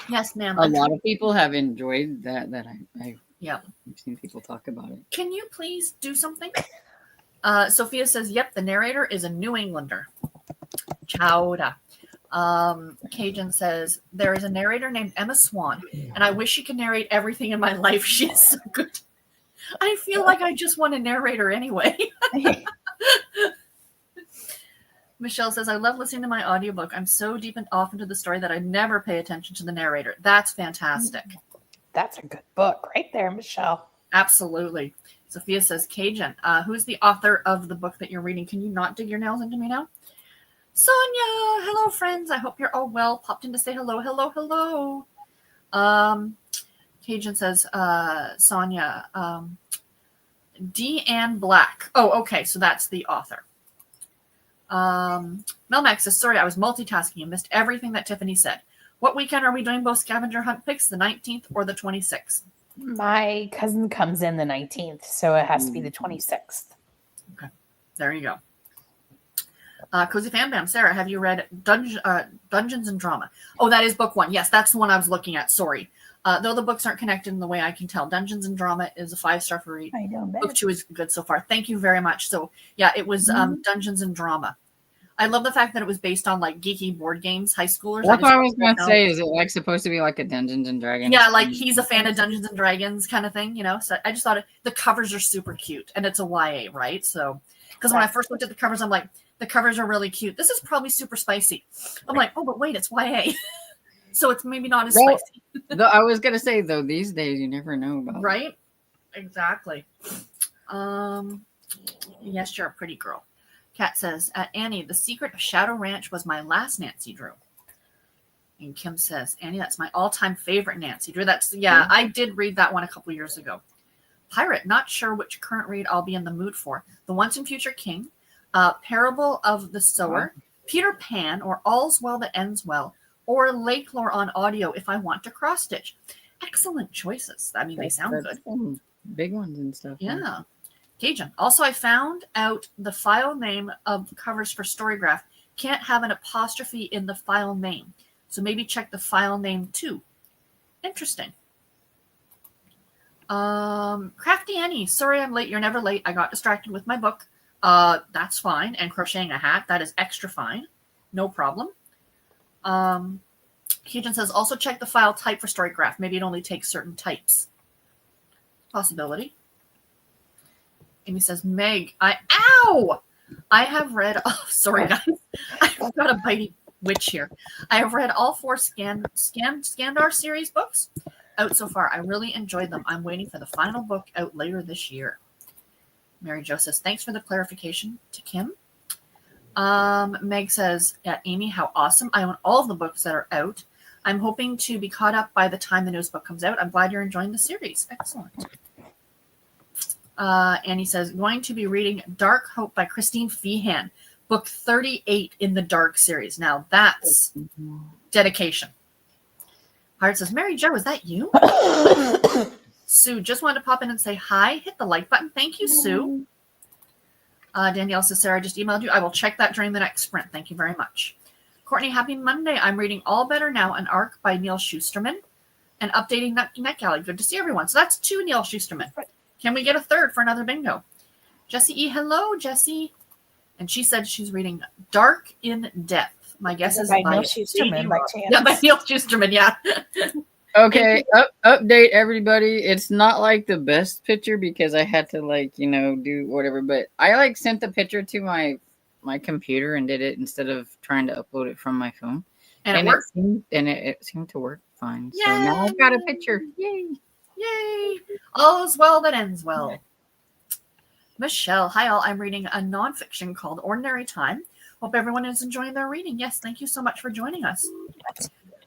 Yes, ma'am. A lot of people have enjoyed that. I've seen people talk about it. Can you please do something? Sophia says, yep, the narrator is a New Englander. Chowda. Cajun says, there is a narrator named Emma Swan, and I wish she could narrate everything in my life. She is so good. I feel like I just want a narrator anyway. Michelle says, I love listening to my audiobook. I'm so deep and off into the story that I never pay attention to the narrator. That's fantastic. That's a good book right there, Michelle. Absolutely. Sophia says, Cajun, who's the author of the book that you're reading? Can you not dig your nails into me now? Sonia, hello, friends. I hope you're all well. Popped in to say hello, hello, hello. Cajun says, Sonia, Deanne Black. Oh, okay. So that's the author. Melmax says, sorry, I was multitasking and missed everything that Tiffany said. What weekend are we doing both scavenger hunt picks, the 19th or the 26th? My cousin comes in the 19th, so it has to be the 26th. Okay, there you go. Cozy Fan Bam, Sarah, have you read Dungeons and Drama? Oh, that is book one. Yes, that's the one I was looking at. Sorry. Though the books aren't connected in the way I can tell. Dungeons and Drama is a 5-star for read. I know. Book 2 is good so far. Thank you very much. So, yeah, it was Dungeons and Drama. I love the fact that it was based on like geeky board games, high schoolers. That's what I was going to say. Is it like supposed to be like a Dungeons and Dragons? Yeah, like he's a fan of Dungeons and Dragons kind of thing, So I just thought the covers are super cute, and it's a YA, right? So, because when I first looked at the covers, I'm like, the covers are really cute. This is probably super spicy. I'm like, oh, but wait, it's YA. So it's maybe not as spicy. I was going to say, though, these days you never know about right? Exactly. Yes, you're a pretty girl. Kat says, Annie, The Secret of Shadow Ranch was my last Nancy Drew. And Kim says, Annie, that's my all-time favorite Nancy Drew. I did read that one a couple years ago. Pirate, not sure which current read I'll be in the mood for. The Once and Future King, Parable of the Sower, Peter Pan, or All's Well That Ends Well, or Lake Lore on audio if I want to cross-stitch. Excellent choices. I mean, they sound good. Big ones and stuff. Yeah. Cajun. Also, I found out the file name of covers for Storygraph can't have an apostrophe in the file name. So maybe check the file name too. Interesting. Crafty Annie. Sorry I'm late. You're never late. I got distracted with my book. That's fine. And crocheting a hat. That is extra fine. No problem. Cajun says, also check the file type for Storygraph. Maybe it only takes certain types. Possibility. Amy says, Meg, I have read, sorry guys, I've got a bitey witch here. I have read all 4 Skandar series books out so far. I really enjoyed them. I'm waiting for the final book out later this year. Mary Jo says, thanks for the clarification to Kim. Meg says, Amy, how awesome. I own all of the books that are out. I'm hoping to be caught up by the time the newest book comes out. I'm glad you're enjoying the series. Excellent. Annie says, going to be reading Dark Hope by Christine Feehan, book 38 in the Dark series. Now that's dedication. Heart says, Mary Jo, is that you? Sue, just wanted to pop in and say hi. Hit the like button. Thank you, Sue. Danielle says, Sarah, I just emailed you. I will check that during the next sprint. Thank you very much. Courtney, happy Monday. I'm reading All Better Now, an arc by Neil Shusterman, and updating Neck Alley. Good to see everyone. So that's 2 Neil Shusterman. Can we get a third for another bingo? Jessie E. Hello, Jessie. And she said she's reading Dark in Depth. My guess is by Neil Shusterman, by chance. Yeah, by Neil Shusterman, yeah. Okay, update everybody. It's not like the best picture because I had to do whatever, but I sent the picture to my computer and did it instead of trying to upload it from my phone. And it worked? It seemed to work fine. Yay! So now I've got a picture. Yay! Yay! All is well that ends well. Michelle, hi all. I'm reading a nonfiction called Ordinary Time. Hope everyone is enjoying their reading. Yes, thank you so much for joining us.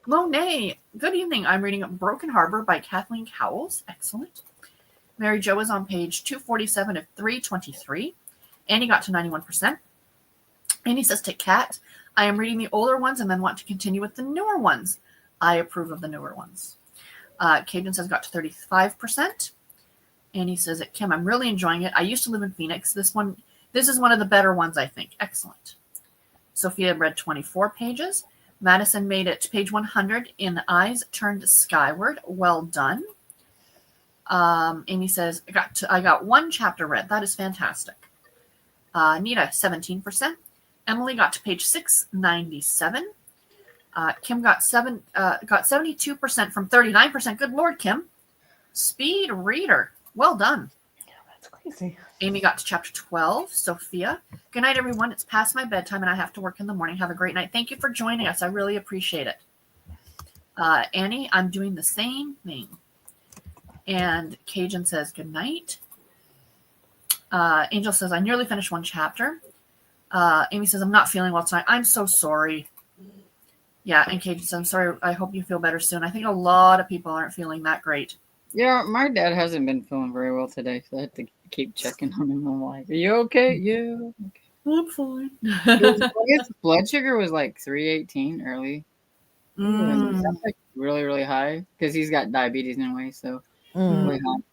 Monet, good evening. I'm reading Broken Harbor by Kathleen Cowles. Excellent. Mary Jo is on page 247 of 323. Annie got to 91%. Annie says to Kat, I am reading the older ones and then want to continue with the newer ones. I approve of the newer ones. Cajun says got to 35%. Annie says at Kim, I'm really enjoying it. I used to live in Phoenix. This is one of the better ones, I think. Excellent. Sophia read 24 pages. Madison made it to page 100 in Eyes Turned Skyward. Well done. Amy says, I got 1 chapter read. That is fantastic. Nita, 17%. Emily got to page 697. Kim got 72% from 39%. Good Lord, Kim. Speed reader. Well done. Yeah, that's crazy. Amy got to chapter 12. Sophia. Good night, everyone. It's past my bedtime and I have to work in the morning. Have a great night. Thank you for joining us. I really appreciate it. Annie, I'm doing the same thing. And Cajun says good night. Angel says, I nearly finished 1 chapter. Amy says, I'm not feeling well tonight. I'm so sorry. Yeah, and Cajun says, I'm sorry. I hope you feel better soon. I think a lot of people aren't feeling that great. Yeah, my dad hasn't been feeling very well today, so I have to keep checking on him. I'm like, are you okay? Yeah. Okay. I'm fine. His blood sugar was like 318 early. That's like really, really high because he's got diabetes anyway, so really high.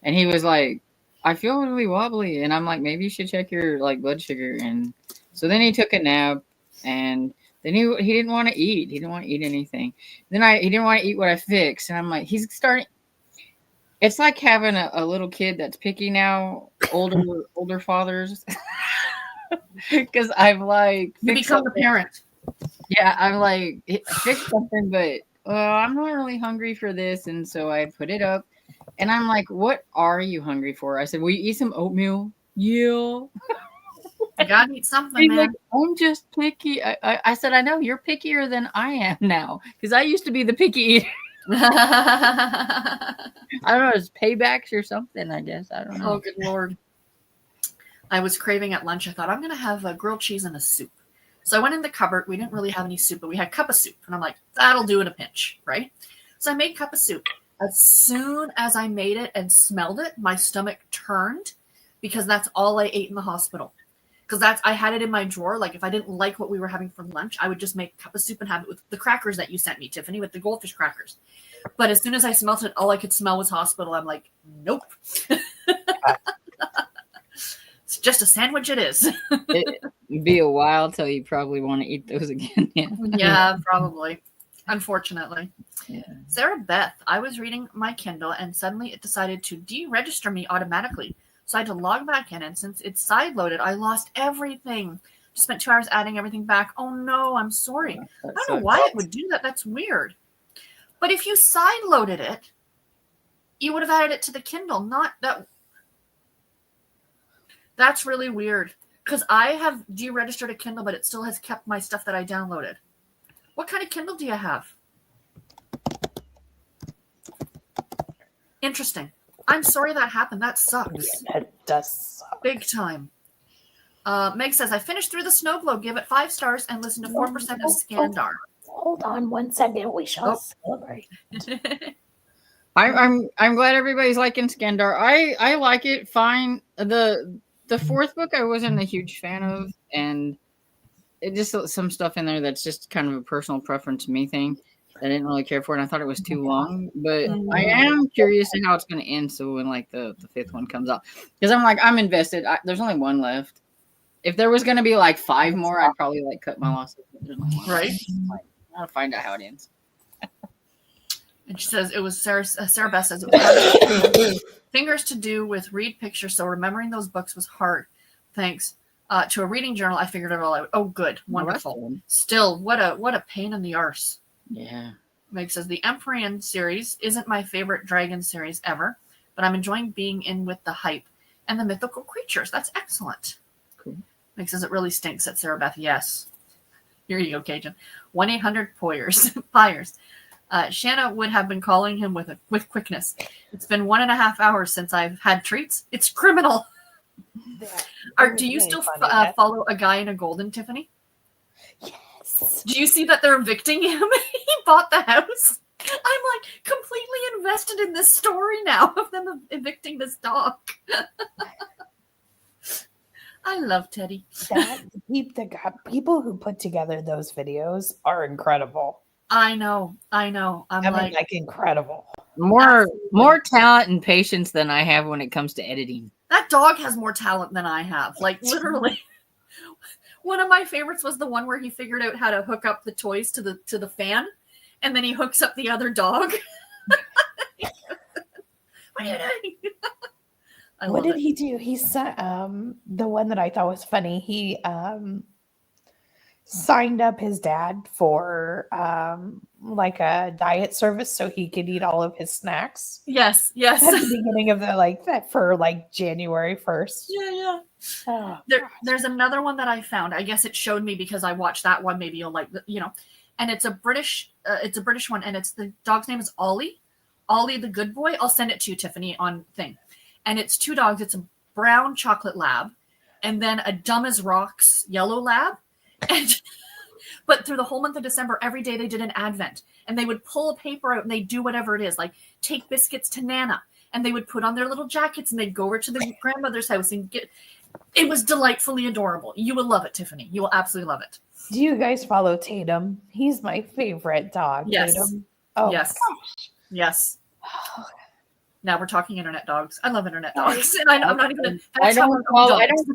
And he was like, I feel really wobbly, and I'm like, maybe you should check your blood sugar. And so then he took a nap, and then he didn't want to eat. He didn't want to eat anything. Then he didn't want to eat what I fixed, and I'm like, he's starting. It's like having a little kid that's picky now, older fathers. Because I'm like, you become the parent. Yeah, I'm like, fix something, but I'm not really hungry for this. And so I put it up. And I'm like, what are you hungry for? I said, will you eat some oatmeal? Yeah. You gotta eat something, He's man. like, I'm just picky. I said, I know, you're pickier than I am now. Because I used to be the picky eater. I don't know, it's paybacks or something, I guess. I don't know. Oh, good Lord. I was craving at lunch. I thought, I'm going to have a grilled cheese and a soup. So I went in the cupboard. We didn't really have any soup, but we had cup of soup. And I'm like, that'll do in a pinch, right? So I made cup of soup. As soon as I made it and smelled it, my stomach turned because that's all I ate in the hospital. Because I had it in my drawer. Like if I didn't like what we were having for lunch, I would just make a cup of soup and have it with the crackers that you sent me, Tiffany, with the goldfish crackers. But as soon as I smelled it, all I could smell was hospital. I'm like, nope. It's just a sandwich it is. It'd be a while till you probably want to eat those again. Yeah, probably. Unfortunately. Yeah. Sarah Beth, I was reading my Kindle and suddenly it decided to deregister me automatically. So I had to log back in, and since it's side-loaded, I lost everything. Just spent 2 hours adding everything back. Oh no, I'm sorry. I don't know why it would do that. That's weird. But if you side-loaded it, you would have added it to the Kindle, not that. That's really weird. Because I have deregistered a Kindle, but it still has kept my stuff that I downloaded. What kind of Kindle do you have? Interesting. I'm sorry that happened. That sucks. Yeah, that does suck. Big time. Meg says, I finished through the Snow Globe. Give it 5 stars and listen to 4% of Skandar. Hold on 1 second. We shall celebrate. I'm glad everybody's liking Skandar. I like it fine. The 4th book I wasn't a huge fan of, and it just some stuff in there that's just kind of a personal preference me thing. I didn't really care for it. And I thought it was too long, but I am curious to how it's going to end. So when the 5th one comes out, because I'm invested. There's only 1 left, If there was going to be like 5 more, I'd probably like cut my losses. Right. I'll find out how it ends. And she says it was Sarah Beth says it was hard. Fingers to do with read pictures, so remembering those books was hard. Thanks. To a reading journal, I figured it all out. Oh, good. Wonderful. Well, Still, what a pain in the arse. yeah. Meg says the Empyrean series isn't my favorite dragon series ever, but I'm enjoying being in with the hype and the mythical creatures. That's excellent. Cool. Meg says it really stinks at Sarah Beth. Yes. Here you go, Cajun. 1-800-Pyres. Shanna would have been calling him with quickness. It's been 1.5 hours since I've had treats. It's criminal. Do you still follow A Guy in a Golden, Tiffany? Yes. Do you see that they're evicting him? He bought the house. I'm like completely invested in this story now of them evicting this dog. I love Teddy. The people who put together those videos are incredible. I know. I mean, like incredible. More talent and patience than I have when it comes to editing. That dog has more talent than I have. Like literally. One of my favorites was the one where he figured out how to hook up the toys to the fan, and then he hooks up the other dog. What are you doing? What did he do? He sent the one that I thought was funny. He signed up his dad for like a diet service so he could eat all of his snacks. Yes. At the beginning of that for like January 1st. Yeah. Oh, there's another one that I found. I guess it showed me because I watched that one. Maybe you'll like, and it's a British one, and it's the dog's name is Ollie the good boy. I'll send it to you, Tiffany, on thing. And it's 2 dogs. It's a brown chocolate lab, and then a dumb as rocks yellow lab. But through the whole month of December, every day they did an advent, and they would pull a paper out and they'd do whatever it is, like take biscuits to Nana, and they would put on their little jackets and they'd go over to the grandmother's house and get. It was delightfully adorable. You will love it, Tiffany. You will absolutely love it. Do you guys follow Tatum? He's my favorite dog. Yes. Tatum. Oh, yes. Yes. Now we're talking internet dogs. I love internet dogs, and I'm not even. I don't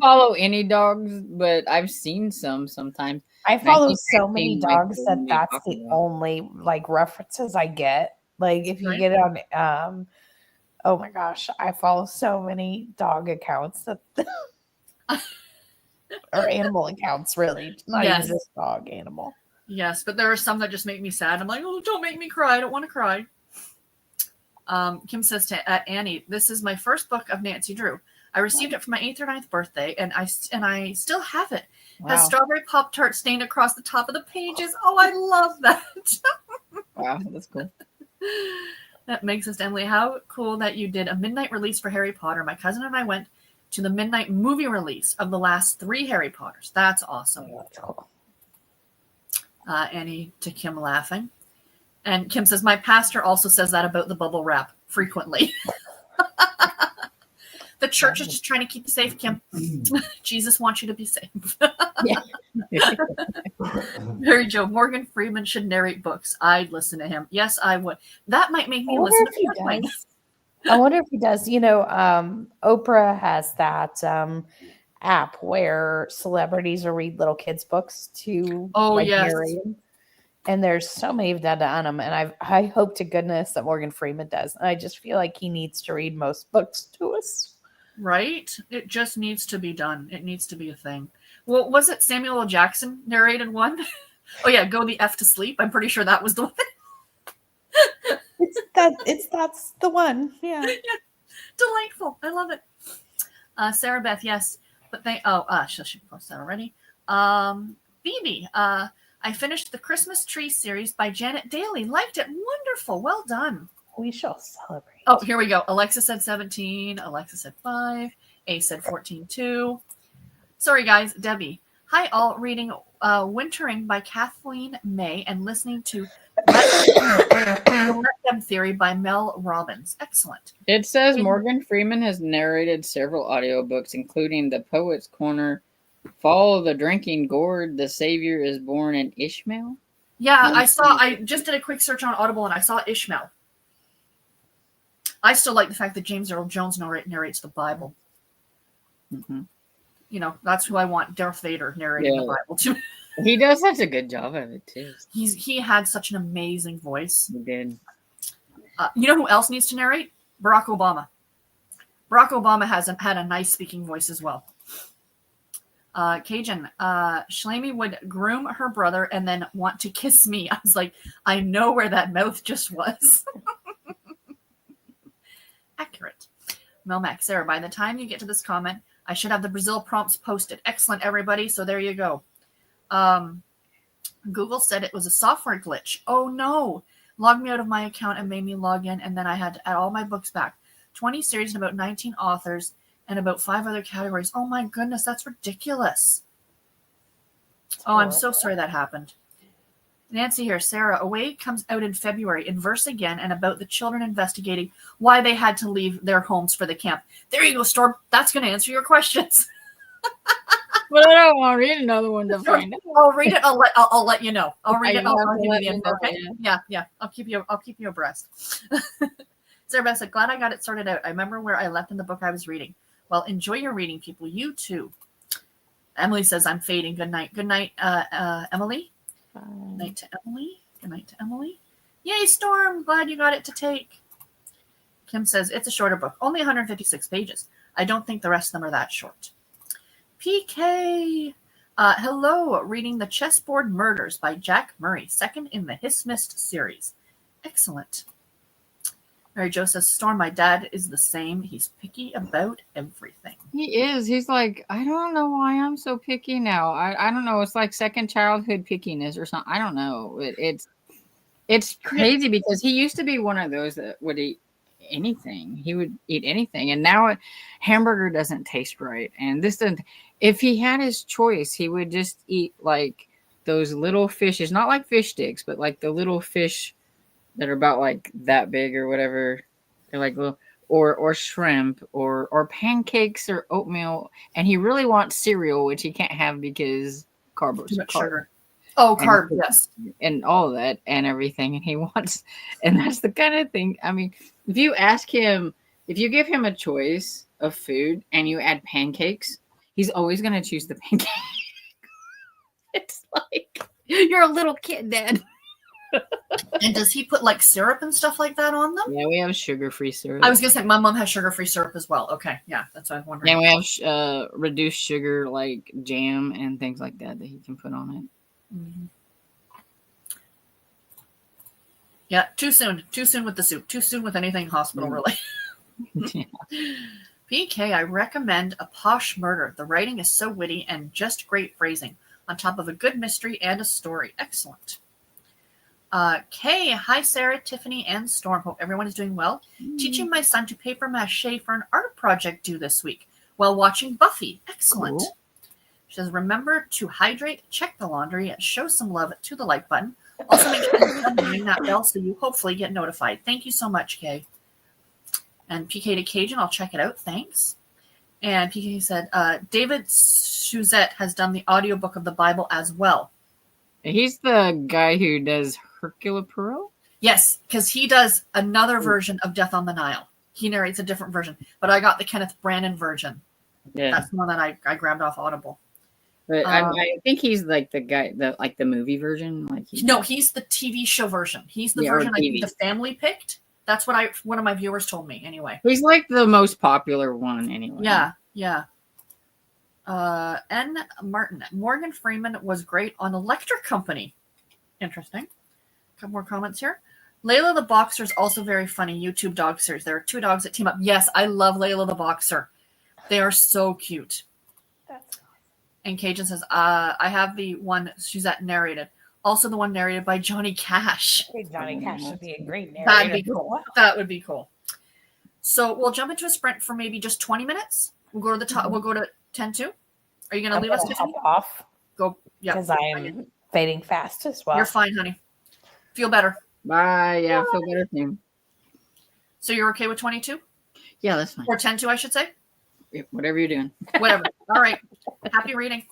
follow any dogs, but I've seen some sometimes. I follow so many dogs that's the only like references I get. Like if you get on, oh my gosh, I follow so many dog accounts that. Or animal accounts, really. Not even just dog, animal. Yes, but there are some that just make me sad. I'm like, oh, don't make me cry. I don't want to cry. Kim says to Annie, this is my first book of Nancy Drew. I received it for my 8th or 9th birthday, and I still have it. Wow. Has strawberry Pop-Tart stained across the top of the pages. Oh, I love that. Wow, that's cool. That makes us, Emily, how cool that you did a midnight release for Harry Potter. My cousin and I went to the midnight movie release of the last 3 Harry Potters. That's awesome. Oh, that's cool. Annie to Kim laughing. And Kim says, my pastor also says that about the bubble wrap frequently. The church is just trying to keep you safe, Kim. Jesus wants you to be safe. Mary Jo, Morgan Freeman should narrate books. I'd listen to him. Yes, I would. That might make me listen to him. I wonder if he does. Oprah has that app where celebrities will read little kids' books to narrate them. And there's so many of that on them. And I hope to goodness that Morgan Freeman does. And I just feel like he needs to read most books to us. Right? It just needs to be done. It needs to be a thing. Well, was it Samuel L. Jackson narrated one? Oh yeah, Go the F to Sleep. I'm pretty sure that was the one. That's the one. Yeah. Delightful. I love it. Sarah Beth, yes. But she posted that already. Phoebe, I finished the Christmas Tree series by Janet Daly. Liked it. Wonderful. Well done. We shall celebrate. Oh, here we go. Alexa said 17. Alexa said 5. A said 14-2. Sorry, guys. Debbie. Hi, all. Reading Wintering by Kathleen May and listening to Let Them Theory by Mel Robbins. Excellent. It says Morgan Freeman has narrated several audiobooks, including The Poet's Corner, Fall of the Drinking Gourd, The Savior is Born, and Ishmael. Yeah, I just did a quick search on Audible and I saw Ishmael. I still like the fact that James Earl Jones narrates the Bible. Mm-hmm. that's who I want Darth Vader narrating the Bible to. He does such a good job of it too. He had such an amazing voice. He did. You know who else needs to narrate? Barack Obama. Barack Obama had a nice speaking voice as well. Cajun, Shalami would groom her brother and then want to kiss me. I was like, I know where that mouth just was. Accurate. Melmac, Sarah, by the time you get to this comment, I should have the Brazil prompts posted. Excellent, everybody. So there you go. Google said it was a software glitch. Oh no. Logged me out of my account and made me log in, and then I had to add all my books back. 20 series and about 19 authors and about 5 other categories. Oh my goodness, that's ridiculous. Oh, I'm so sorry that happened. Nancy here. Sarah, Away comes out in February in verse again and about the children investigating why they had to leave their homes for the camp. There you go, Storm. That's going to answer your questions. But I don't want to read another one to find out. I'll read it. I'll let you know. I'll read it. I'll give you the info. Know, okay? Yeah. I'll keep you abreast. Sarah Beth said, glad I got it sorted out. I remember where I left in the book I was reading. Well, enjoy your reading, people. You too. Emily says, I'm fading. Good night. Good night, Emily. Good night to Emily. Good night to Emily. Yay, Storm. Glad you got it to take. Kim says, it's a shorter book. Only 156 pages. I don't think the rest of them are that short. PK. Hello. Reading The Chessboard Murders by Jack Murray. Second in the Hiss Mist series. Excellent. Mary Jo says, Storm, my dad is the same. He's picky about everything. He is. He's like, I don't know why I'm so picky now. I don't know. It's like second childhood pickiness or something. I don't know. It's crazy because he used to be one of those that would eat anything. He would eat anything. And now hamburger doesn't taste right. And this doesn't. If he had his choice, he would just eat like those little fishes, not like fish sticks, but like the little fish that are about like that big or whatever. They're like little, or shrimp or pancakes or oatmeal. And he really wants cereal, which he can't have because carbs. Too much sugar. Oh, carb, yes. And all of that and everything. And he wants, and that's the kind of thing. I mean, if you give him a choice of food and you add pancakes, he's always going to choose the pancake. It's like, you're a little kid, Dad. And does he put like syrup and stuff like that on them? Yeah, we have sugar-free syrup. I was going to say, my mom has sugar-free syrup as well. Okay, yeah, that's what I was wondering. And we have reduced sugar, like jam and things like that he can put on it. Mm-hmm. Yeah, too soon. Too soon with the soup. Too soon with anything hospital related. Yeah. PK, I recommend A Posh Murder. The writing is so witty and just great phrasing, on top of a good mystery and a story. Excellent. Kay, hi Sarah, Tiffany, and Storm. Hope everyone is doing well. Teaching my son to paper mache for an art project due this week while watching Buffy. Excellent. Cool. She says, remember to hydrate, check the laundry, show some love to the like button. Also make sure to ring that bell so you hopefully get notified. Thank you so much, Kay. And PK to Cajun, I'll check it out. Thanks. And PK said, David Suzette has done the audiobook of the Bible as well. He's the guy who does Hercule Poirot? Yes, because he does another version of Death on the Nile. He narrates a different version, but I got the Kenneth Branagh version. Yeah, that's the one that I grabbed off Audible. But I think he's like the guy, the movie version. No, he's the TV show version. He's the version I think the family picked. That's what one of my viewers told me. Anyway, he's like the most popular one. Anyway, yeah. N. Martin. Morgan Freeman was great on Electric Company. Interesting. A couple more comments here. Layla the Boxer is also very funny. YouTube dog series. There are 2 dogs that team up. Yes, I love Layla the Boxer. They are so cute. That's awesome. And Cajun says, I have the one Suzette narrated. Also the one narrated by Johnny Cash. Johnny Cash would be a great narrator. That'd be cool. Wow. That would be cool. So we'll jump into a sprint for maybe just 20 minutes. We'll go to the top. We'll go to 10-2. Are you going to leave us, Tiffany? Off. Go. Yeah. Because I am fading fast as well. You're fine, honey. Feel better. Bye. Yeah, feel better too. So you're okay with 22? Yeah, that's fine. Or 10-2, I should say. Yeah, whatever you're doing. Whatever. All right. Happy reading.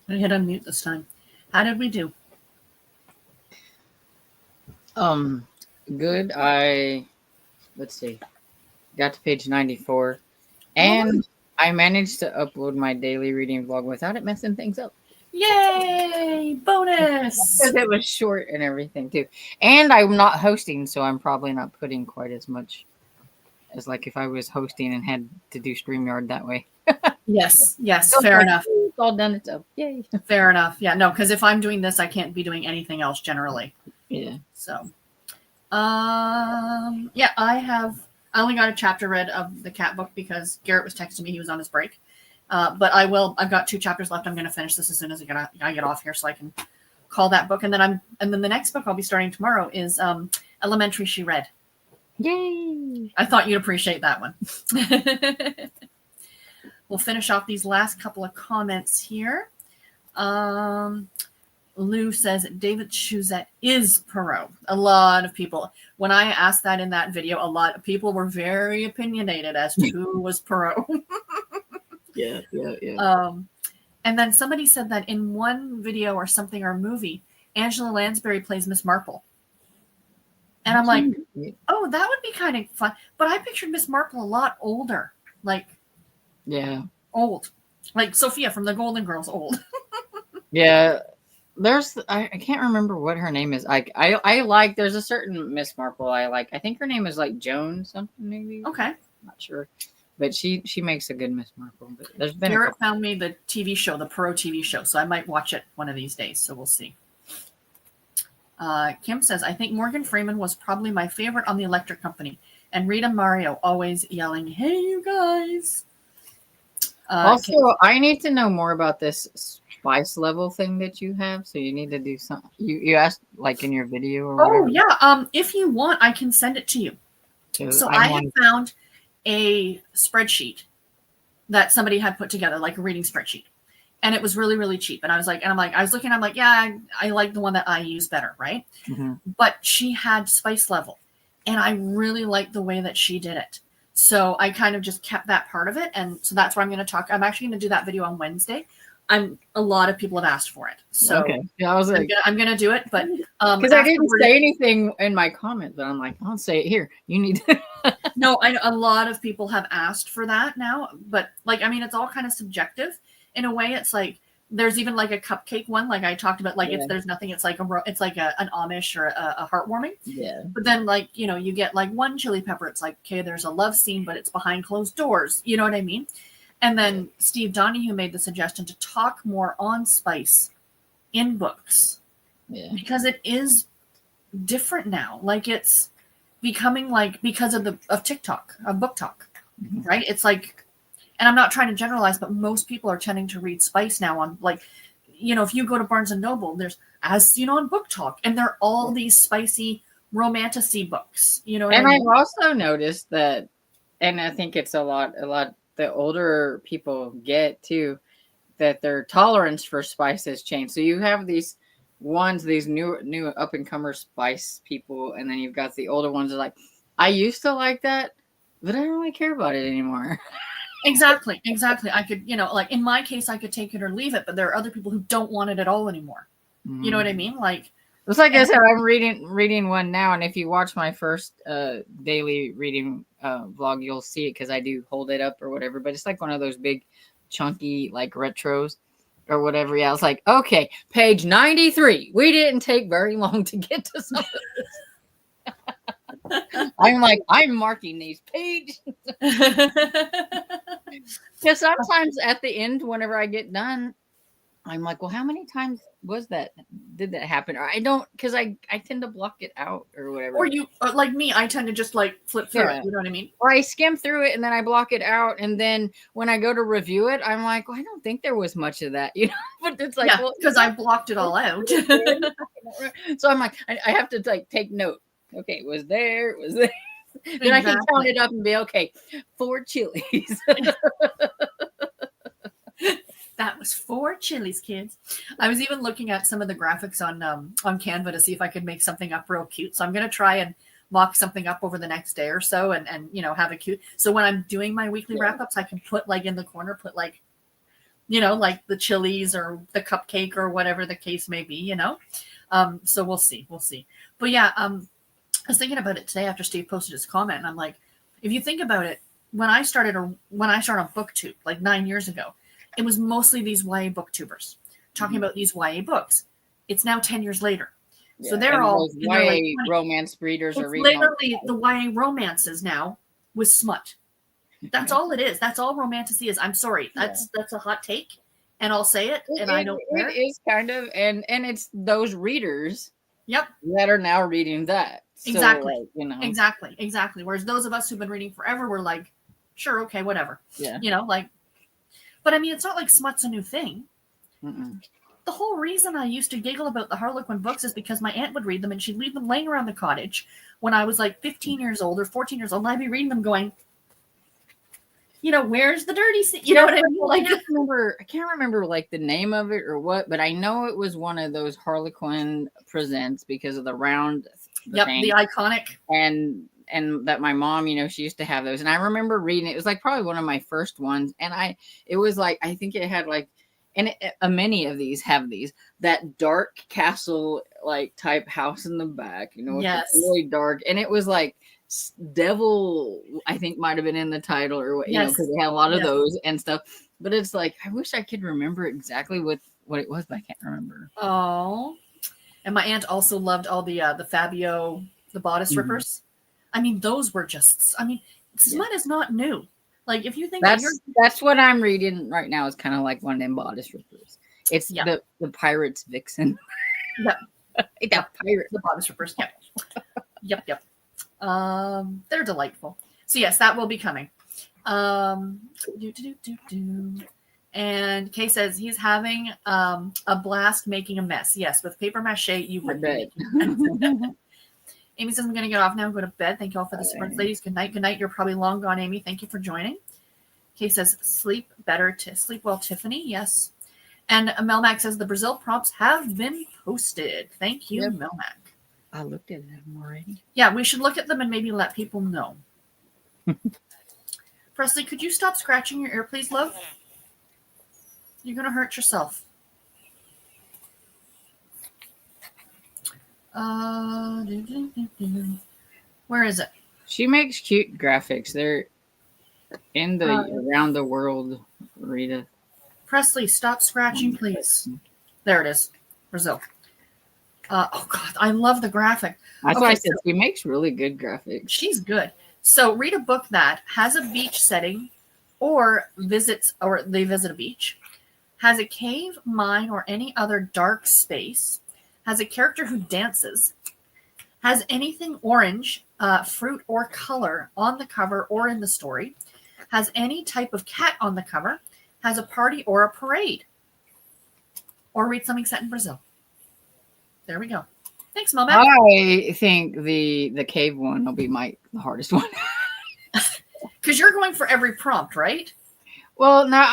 I hit unmute this time. How did we do? Good. Let's see. Got to page 94. And I managed to upload my daily reading vlog without it messing things up. Yay! Bonus! Because it was short and everything too. And I'm not hosting, so I'm probably not putting quite as much as like if I was hosting and had to do StreamYard that way. Yes, fair enough. It's all done itself. Yay. Fair enough. Yeah, no, because if I'm doing this, I can't be doing anything else generally. Yeah. So, yeah, I only got a chapter read of the cat book because Garrett was texting me. He was on his break. But I've got 2 chapters left. I'm going to finish this as soon as I get off here so I can call that book. And then the next book I'll be starting tomorrow is Elementary She Read. Yay. I thought you'd appreciate that one. We'll finish off these last couple of comments here. Lou says David Chouzette is Perot. A lot of people, when I asked that in that video, a lot of people were very opinionated as to who was Perot. Yeah. And then somebody said that in one video or something or movie, Angela Lansbury plays Miss Marple. And I'm like, oh, that would be kind of fun. But I pictured Miss Marple a lot older. Old. Like Sophia from the Golden Girls, old. Yeah. I can't remember what her name is. I like, there's a certain Miss Marple I like. I think her name is like Joan something maybe. Okay. I'm not sure. But she makes a good Miss Marple. But there's been Garrett found me the TV show, the Perot TV show, so I might watch it one of these days. So we'll see. Kim says, I think Morgan Freeman was probably my favorite on the Electric Company. And Rita Mario always yelling, hey, you guys. Also, I need to know more about this spice level thing that you have. So you need to do something. You asked like in your video or whatever. Oh, yeah. If you want, I can send it to you. So I have found a spreadsheet that somebody had put together, like a reading spreadsheet. And it was really, really cheap. And I was like, yeah, I like the one that I use better, right? Mm-hmm. But she had spice level. And I really liked the way that she did it. So I kind of just kept that part of it. And so that's where I'm going to talk. I'm actually going to do that video on Wednesday. A lot of people have asked for it. So okay. Yeah, I was like, I'm going to do it. But because I didn't say anything in my comment, but I'm like, I'll say it here. You need to. No, I know a lot of people have asked for that now. But it's all kind of subjective. In a way, it's like there's even like a cupcake one, like I talked about. Like if there's nothing, it's like an Amish or a heartwarming. Yeah. But then you get like one chili pepper. It's like, okay, there's a love scene, but it's behind closed doors. You know what I mean? And then Steve Donahue made the suggestion to talk more on spice in books. Yeah. Because it is different now. Like it's becoming like because of TikTok, of book talk, right? It's like. And I'm not trying to generalize, but most people are tending to read spice now on if you go to Barnes and Noble, there's As Seen on Book Talk, and they're all these spicy romantasy books, And I've also noticed that, and I think it's a lot the older people get too, that their tolerance for spice has changed. So you have these new up and comer spice people, and then you've got the older ones that are like, I used to like that, but I don't really care about it anymore. Exactly. I could, in my case, I could take it or leave it, but there are other people who don't want it at all anymore. You know what I mean? Like, it's like I said, I'm reading one now, and if you watch my first daily reading vlog, you'll see it because I do hold it up or whatever. But it's like one of those big, chunky like retros or whatever. Yeah, I was like, okay, page 93. We didn't take very long to get to some of this. I'm like, I'm marking these pages. Because sometimes at the end, whenever I get done, I'm like, well, how many times did that happen? Or I don't, because I tend to block it out or whatever. Or you, like me, I tend to just like flip through it. You know what I mean? Or I skim through it and then I block it out. And then when I go to review it, I'm like, well, I don't think there was much of that, But it's like, because I blocked it all out. So I'm like, I have to like take note. Okay, it was there. Then I can count it up and be okay. 4 chilies. That was 4 chilies, kids. I was even looking at some of the graphics on Canva to see if I could make something up real cute. So I'm going to try and mock something up over the next day or so and have it cute. So when I'm doing my weekly wrap-ups, I can put like in the corner, put like you know, like the chilies or the cupcake or whatever the case may be, you know. So we'll see. But yeah, I was thinking about it today after Steve posted his comment, and I'm like, if you think about it, when I started on BookTube like 9 years ago, it was mostly these YA booktubers talking about these YA books. It's now 10 years later. So they're all in their late 20s. Romance readers are reading literally the YA romances now with smut. That's all it is. That's all romantasy is. I'm sorry. That's a hot take, and I'll say it, and I don't care. It is kind of, and it's those readers Yep. that are now reading that. Exactly. So, you know. Exactly. Whereas those of us who've been reading forever, we're like, sure, okay, whatever. Yeah. You know, like, but I mean, it's not like smut's a new thing. Mm-mm. The whole reason I used to giggle about the Harlequin books is because my aunt would read them, and she'd leave them laying around the cottage when I was like 15 years old or 14 years old, and I'd be reading them going, you know, where's the dirty scene? You know what I mean? Like, I can't remember like the name of it or what, but I know it was one of those Harlequin presents because of the round. The iconic. And that my mom, you know, she used to have those, and I remember reading it. It was like probably one of my first ones, and it was like, I think it had like, and many of these have these, that dark castle like type house in the back, you know, yes, really dark, and it was like devil, I think might have been in the title, or what, you know, because they had a lot of those and stuff. But it's like, I wish I could remember exactly what it was, but I can't remember. Oh, and my aunt also loved all the Fabio, the bodice rippers. I mean, those were just, I mean, smut is not new. Like, if you think that's what I'm reading right now, is kind of like one of them bodice rippers. It's the Pirate's Vixen. Yep. The bodice rippers. Yep. Yep. They're delightful. So yes, that will be coming. And Kay says he's having a blast making a mess. Yes, with paper mache, you would be. Amy says, I'm going to get off now and go to bed. Thank you all for the support, ladies. Good night. Good night. You're probably long gone, Amy. Thank you for joining. Kay says, sleep well, Tiffany. Yes. And Melmac says the Brazil prompts have been posted. Thank you, Melmac. I looked at them already. Yeah, we should look at them and maybe let people know. Presley, could you stop scratching your ear, please, love? You're going to hurt yourself. Where is it? She makes cute graphics. They're in the around the world, Rita. Presley, stop scratching, please. There it is. Brazil. Oh God, I love the graphic. That's why I said she makes really good graphics. She's good. So read a book that has a beach setting, or they visit a beach, has a cave, mine, or any other dark space, has a character who dances, has anything orange, fruit, or color on the cover or in the story, has any type of cat on the cover, has a party or a parade, or read something set in Brazil. There we go. Thanks, Mama. I think the cave one will be the hardest one. Because you're going for every prompt, right? Well, no,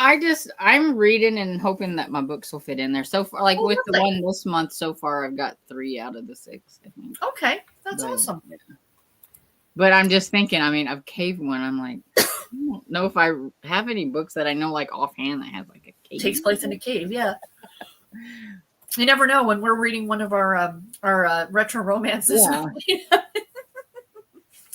I'm reading and hoping that my books will fit in there. So far, like with the one this month, so far I've got 3 out of the 6, I think. Okay, that's awesome. Yeah. But I'm just thinking, I mean, I've cave one. I'm like, I don't know if I have any books that I know like offhand that have like a cave. Takes place in a cave, yeah. You never know when we're reading one of our retro romances. Yeah.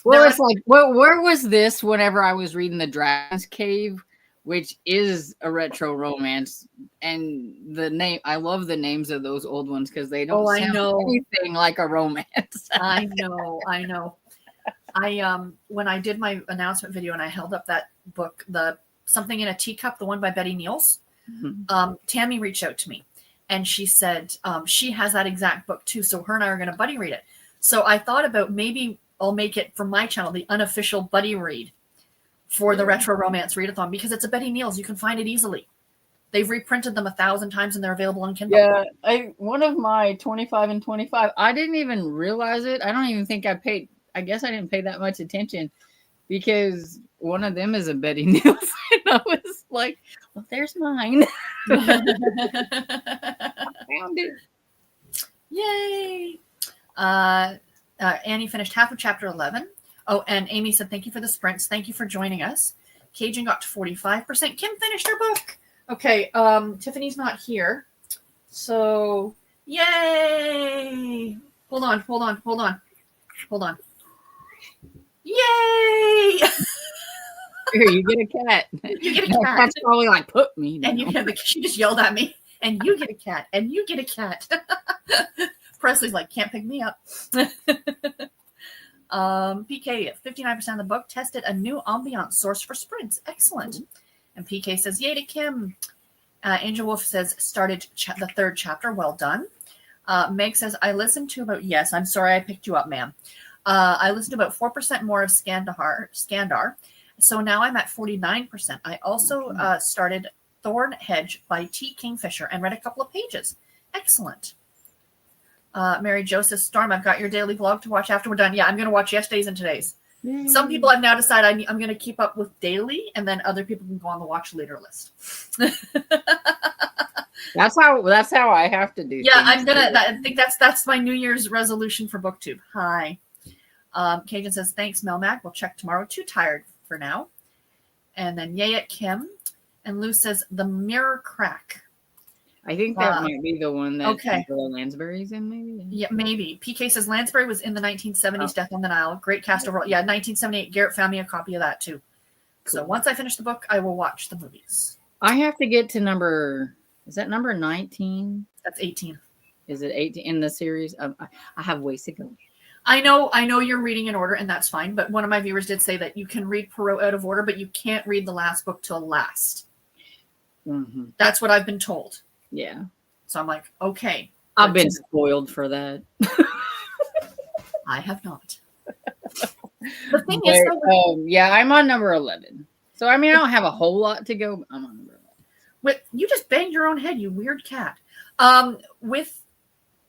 Well, it's like, where was this whenever I was reading The Dragon's Cave, which is a retro romance, and the name, I love the names of those old ones because they don't sound anything like a romance. I know. When I did my announcement video and I held up that book, the Something in a Teacup, the one by Betty Niels, Tammy reached out to me and she said she has that exact book too. So her and I are going to buddy read it. So I thought about maybe I'll make it from my channel the unofficial buddy read for the Retro Romance Readathon, because it's a Betty Niels. You can find it easily. They've reprinted them 1,000 times and they're available on Kindle. Yeah, one of my 25 and 25, I didn't even realize it. I don't even think I guess I didn't pay that much attention because one of them is a Betty Niels. And I was like, well, there's mine. I found it. Yay. Annie finished half of chapter 11. Oh, and Amy said, thank you for the sprints. Thank you for joining us. Cajun got to 45%. Kim finished her book. Okay, Tiffany's not here. So, yay! Hold on. Yay! Here, you get a cat. You get a No, cat. Cat's probably like, put me down. And you get she just yelled at me. And you get a cat. And you get a cat. Presley's like, can't pick me up. PK, 59% of the book tested a new ambiance source for sprints. Excellent. Mm-hmm. And PK says, yay to Kim. Angel Wolf says, started the third chapter. Well done. Meg says, I listened to about, yes, I'm sorry I picked you up, ma'am. I listened to about 4% more of Skandar. So now I'm at 49%. I also started Thorn Hedge by T. Kingfisher and read a couple of pages. Excellent. Mary Jo says, Storm, I've got your daily vlog to watch after we're done. Yeah, I'm going to watch yesterday's and today's. Yay. Some people have now decided I'm going to keep up with daily, and then other people can go on the watch later list. That's how I have to do. Yeah, I'm gonna. I think that's my New Year's resolution for BookTube. Hi, Cajun says thanks, Melmac. We'll check tomorrow. Too tired for now. And then yay at Kim, and Lou says the mirror crack. I think that might be the one that okay. Lansbury's in, maybe. Yeah, maybe. PK says Lansbury was in the 1970s Death on the Nile. Great cast overall. Yeah, 1978. Garrett found me a copy of that too. Cool. So once I finish the book, I will watch the movies. I have to get to number. Is that number 19? That's 18. Is it 18 in the series? I have ways to go. I know you're reading in order, and that's fine. But one of my viewers did say that you can read Perot out of order, but you can't read the last book till last. Mm-hmm. That's what I've been told. Yeah. So I'm like, okay. I've been spoiled for that. I have not. The thing is, yeah, I'm on number 11. So, I mean, I don't have a whole lot to go, but I'm on number 11. You just banged your own head, you weird cat. With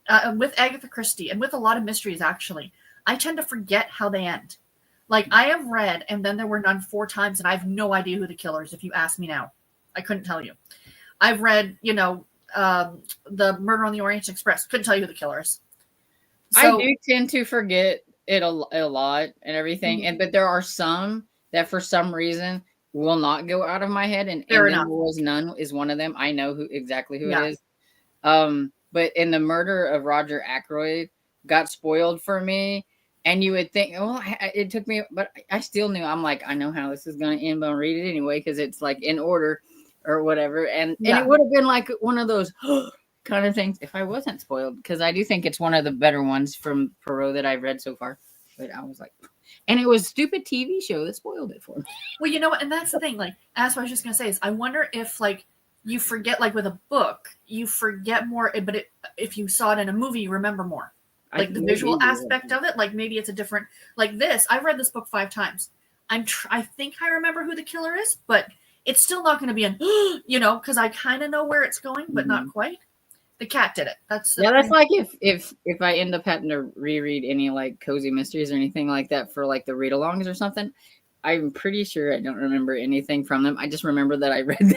Agatha Christie and with a lot of mysteries, actually, I tend to forget how they end. Like, I have read And Then There Were None 4 times, and I have no idea who the killer is if you ask me now. I couldn't tell you. I've read, the Murder on the Orient Express. Couldn't tell you who the killer is. So, I do tend to forget it a lot and everything. Mm-hmm. But there are some that for some reason will not go out of my head. And There Was None is one of them. I know exactly who it is. But in the murder of Roger Ackroyd got spoiled for me. And you would think, it took me, but I still knew. I'm like, I know how this is going to end, but I'll read it anyway because it's like in order or whatever. And it would have been like one of those kind of things if I wasn't spoiled, because I do think it's one of the better ones from Perot that I've read so far. But I was like, and it was a stupid TV show that spoiled it for me. Well, you know what? And that's the thing. Like, that's what I was just going to say is I wonder if like you forget, like with a book, you forget more, but if you saw it in a movie, you remember more. Like the visual aspect of it, like maybe it's a different, like this. I've read this book 5 times. I think I remember who the killer is, but it's still not going to be because I kind of know where it's going, but not quite. The cat did it. That's like if I end up having to reread any like cozy mysteries or anything like that for like the read-alongs or something, I'm pretty sure I don't remember anything from them. I just remember that I read them.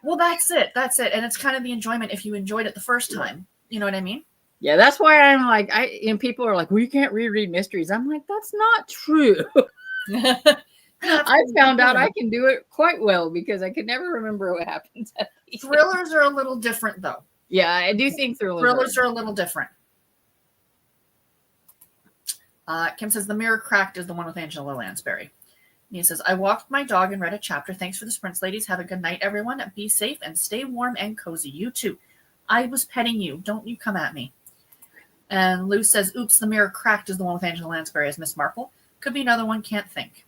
Well, that's it. And it's kind of the enjoyment if you enjoyed it the first time. You know what I mean? Yeah, that's why I'm like, people are like, well, you can't reread mysteries. I'm like, that's not true. I found out I can do it quite well because I can never remember what happens at the end. Thrillers are a little different, though. Yeah, I do think thrillers are a little different. Kim says, The Mirror Cracked is the one with Angela Lansbury. And he says, I walked my dog and read a chapter. Thanks for the sprints, ladies. Have a good night, everyone. Be safe and stay warm and cozy. You too. I was petting you. Don't you come at me. And Lou says, oops, The Mirror Cracked is the one with Angela Lansbury as Miss Marple. Could be another one, can't think.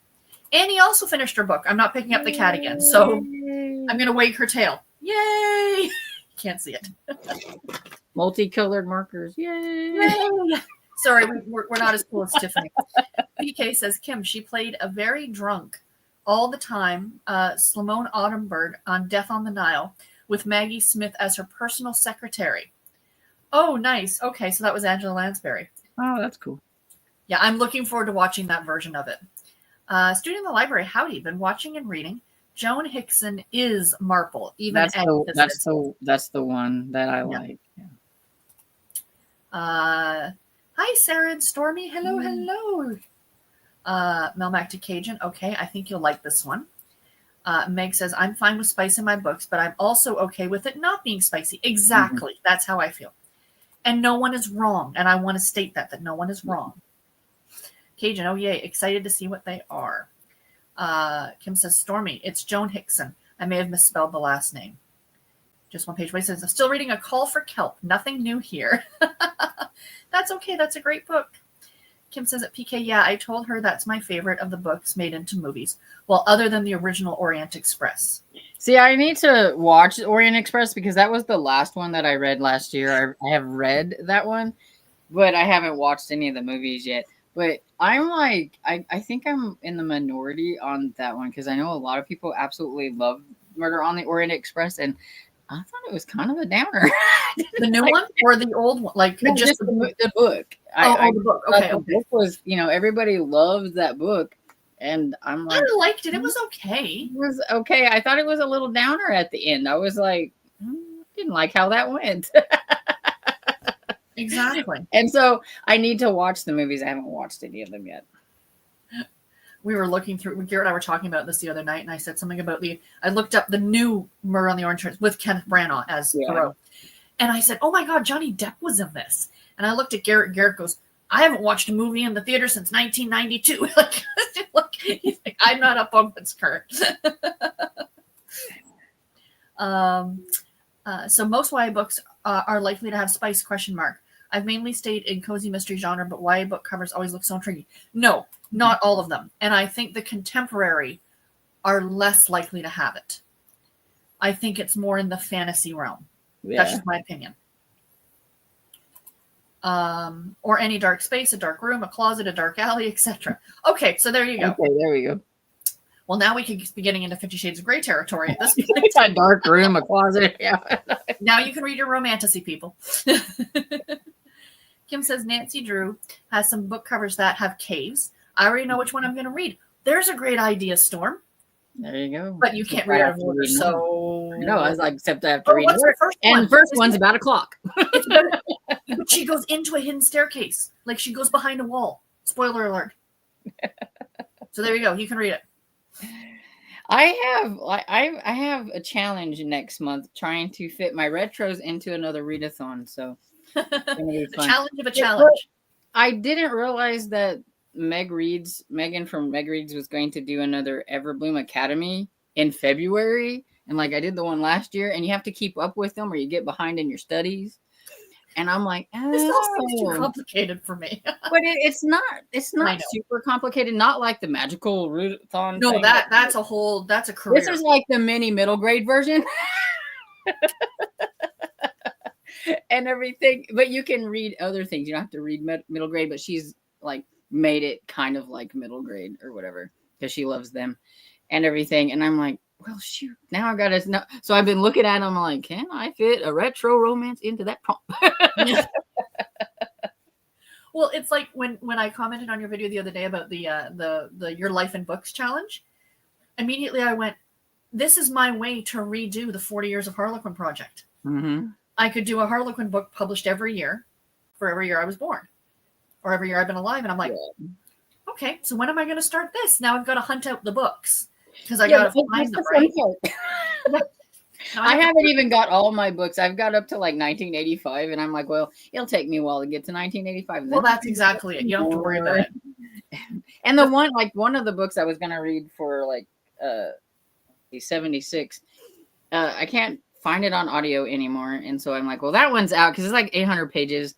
Annie also finished her book. I'm not picking up the cat again, so I'm going to wag her tail. Yay! Can't see it. Multicolored markers. Yay! Yay! Sorry, we're not as cool as Tiffany. PK says, Kim, she played a very drunk all the time Slamone Autumnbird on Death on the Nile with Maggie Smith as her personal secretary. Oh, nice. Okay, so that was Angela Lansbury. Oh, that's cool. Yeah, I'm looking forward to watching that version of it. Student in the library, howdy. Been watching and reading. Joan Hickson is Marple. Even that's the one that I like. Yeah. Hi, Sarah and Stormy. Hello. Melmac to Cajun. Okay, I think you'll like this one. Meg says, I'm fine with spice in my books, but I'm also okay with it not being spicy. Exactly. Mm-hmm. That's how I feel. And no one is wrong. And I want to state that no one is wrong. Cajun, oh yay, excited to see what they are. Kim says, Stormy, it's Joan Hickson. I may have misspelled the last name. Just one page away. Says, I'm still reading A Call for Kelp. Nothing new here. That's okay. That's a great book. Kim says at PK, yeah, I told her that's my favorite of the books made into movies. Well, other than the original Orient Express. See, I need to watch Orient Express because that was the last one that I read last year. I have read that one, but I haven't watched any of the movies yet. But I'm like, I think I'm in the minority on that one because I know a lot of people absolutely love Murder on the Orient Express, and I thought it was kind of a downer. The new one or the old one? Like no, just the book. The book. Okay. The book was, everybody loved that book. And I'm like, I liked it. It was okay. It was okay. I thought it was a little downer at the end. I was like, didn't like how that went. Exactly. And so I need to watch the movies. I haven't watched any of them yet. We were looking through, Garrett and I were talking about this the other night, and I said something about I looked up the new Murder on the Orient Express with Kenneth Branagh as Poirot. And I said, oh my God, Johnny Depp was in this. And I looked at Garrett. Garrett goes, I haven't watched a movie in the theater since 1992. He's like, I'm not up on what's current. So most YA books are likely to have spice ? I've mainly stayed in cozy mystery genre, but YA book covers always look so intriguing. No, not all of them. And I think the contemporary are less likely to have it. I think it's more in the fantasy realm. Yeah. That's just my opinion. Or any dark space, a dark room, a closet, a dark alley, etc. Okay, so there you go. Okay, there we go. Well, now we could be getting into 50 Shades of Grey territory at this point. It's a dark room, a closet. Yeah. Now you can read your romantasy, people. Kim says Nancy Drew has some book covers that have caves. I already know which one I'm going to read. There's a great idea, Storm. There you go. But you can't read it in order, so... No, I was like, except I have to read it. The first one's about a clock. But she goes into a hidden staircase. Like she goes behind a wall. Spoiler alert. So there you go. You can read it. I have a challenge next month trying to fit my retros into another readathon. So the challenge of a challenge. I didn't realize that Megan from Meg Reads was going to do another Everbloom Academy in February. And like I did the one last year, and you have to keep up with them or you get behind in your studies. And I'm like, this all seems too complicated for me. But it's not super complicated. Not like the magical readathon. No, that's a career. This is like the mini middle grade version. And everything. But you can read other things. You don't have to read middle grade, but she's like made it kind of like middle grade or whatever because she loves them and everything. And I'm like, well, shoot, now I got to know. So I've been looking at them like, can I fit a retro romance into that prompt? Well, it's like when I commented on your video the other day about the Your Life in Books challenge, immediately I went, this is my way to redo the 40 Years of Harlequin project. Mm-hmm. I could do a Harlequin book published every year for every year I was born or every year I've been alive. And I'm like, okay, so when am I going to start this? Now I've got to hunt out the books. Because I got to find them, right? I haven't even got all my books. I've got up to like 1985, and I'm like, well, it'll take me a while to get to 1985. Well, that's exactly it. You don't have to worry about it. And one of the books I was going to read for like 76, I can't find it on audio anymore. And so I'm like, well, that one's out because it's like 800 pages.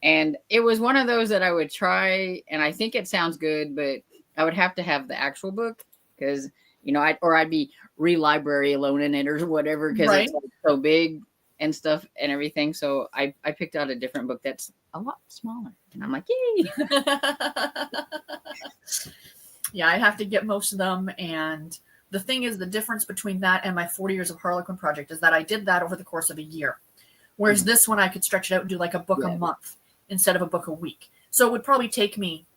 And it was one of those that I would try, and I think it sounds good, but I would have to have the actual book because I'd be library alone in it or whatever because it's like so big and stuff and everything. So I picked out a different book that's a lot smaller. And I'm like, yay. Yeah, I have to get most of them. And the thing is, the difference between that and my 40 Years of Harlequin project is that I did that over the course of a year. Whereas this one, I could stretch it out and do like a book a month instead of a book a week. So it would probably take me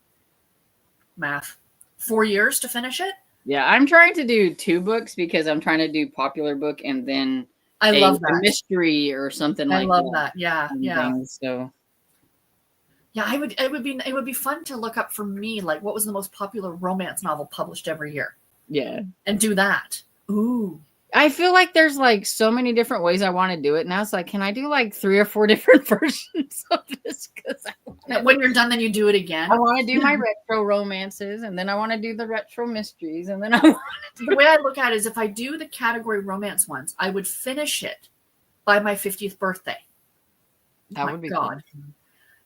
4 years to finish it. Yeah, I'm trying to do 2 books because I'm trying to do popular book and then I love that. A mystery or something like that. I love that. Yeah, yeah. So yeah, it would be fun to look up for me like what was the most popular romance novel published every year. Yeah. And do that. Ooh. I feel like there's like so many different ways I want to do it. Now it's like, can I do like 3 or 4 different versions of this? Because When you're done, then you do it again. I want to do my retro romances, and then I want to do the retro mysteries, and then The way I look at it is if I do the category romance ones, I would finish it by my 50th birthday. That would be God. cool.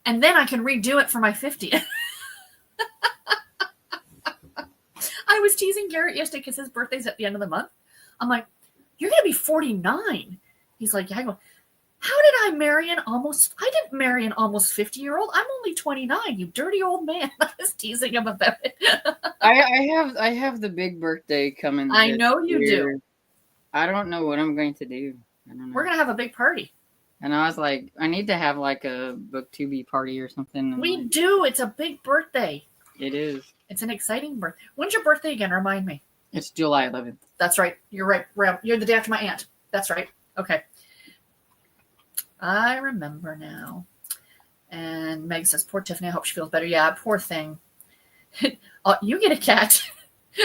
And then I can redo it for my 50th. I was teasing Garrett yesterday because his birthday's at the end of the month. I'm like, you're going to be 49. He's like, yeah. I go, how did I marry I didn't marry an almost 50-year-old. I'm only 29, you dirty old man. I was teasing him about it. I have the big birthday coming. I know you do. I don't know what I'm going to do. I don't know. We're going to have a big party. And I was like, I need to have like a booktube party or something. We do. It's a big birthday. It is. It's an exciting birthday. When's your birthday again? Remind me. It's July 11th. That's right. You're right. You're the day after my aunt. That's right. Okay. I remember now. And Meg says, poor Tiffany. I hope she feels better. Yeah, poor thing. You get a cat.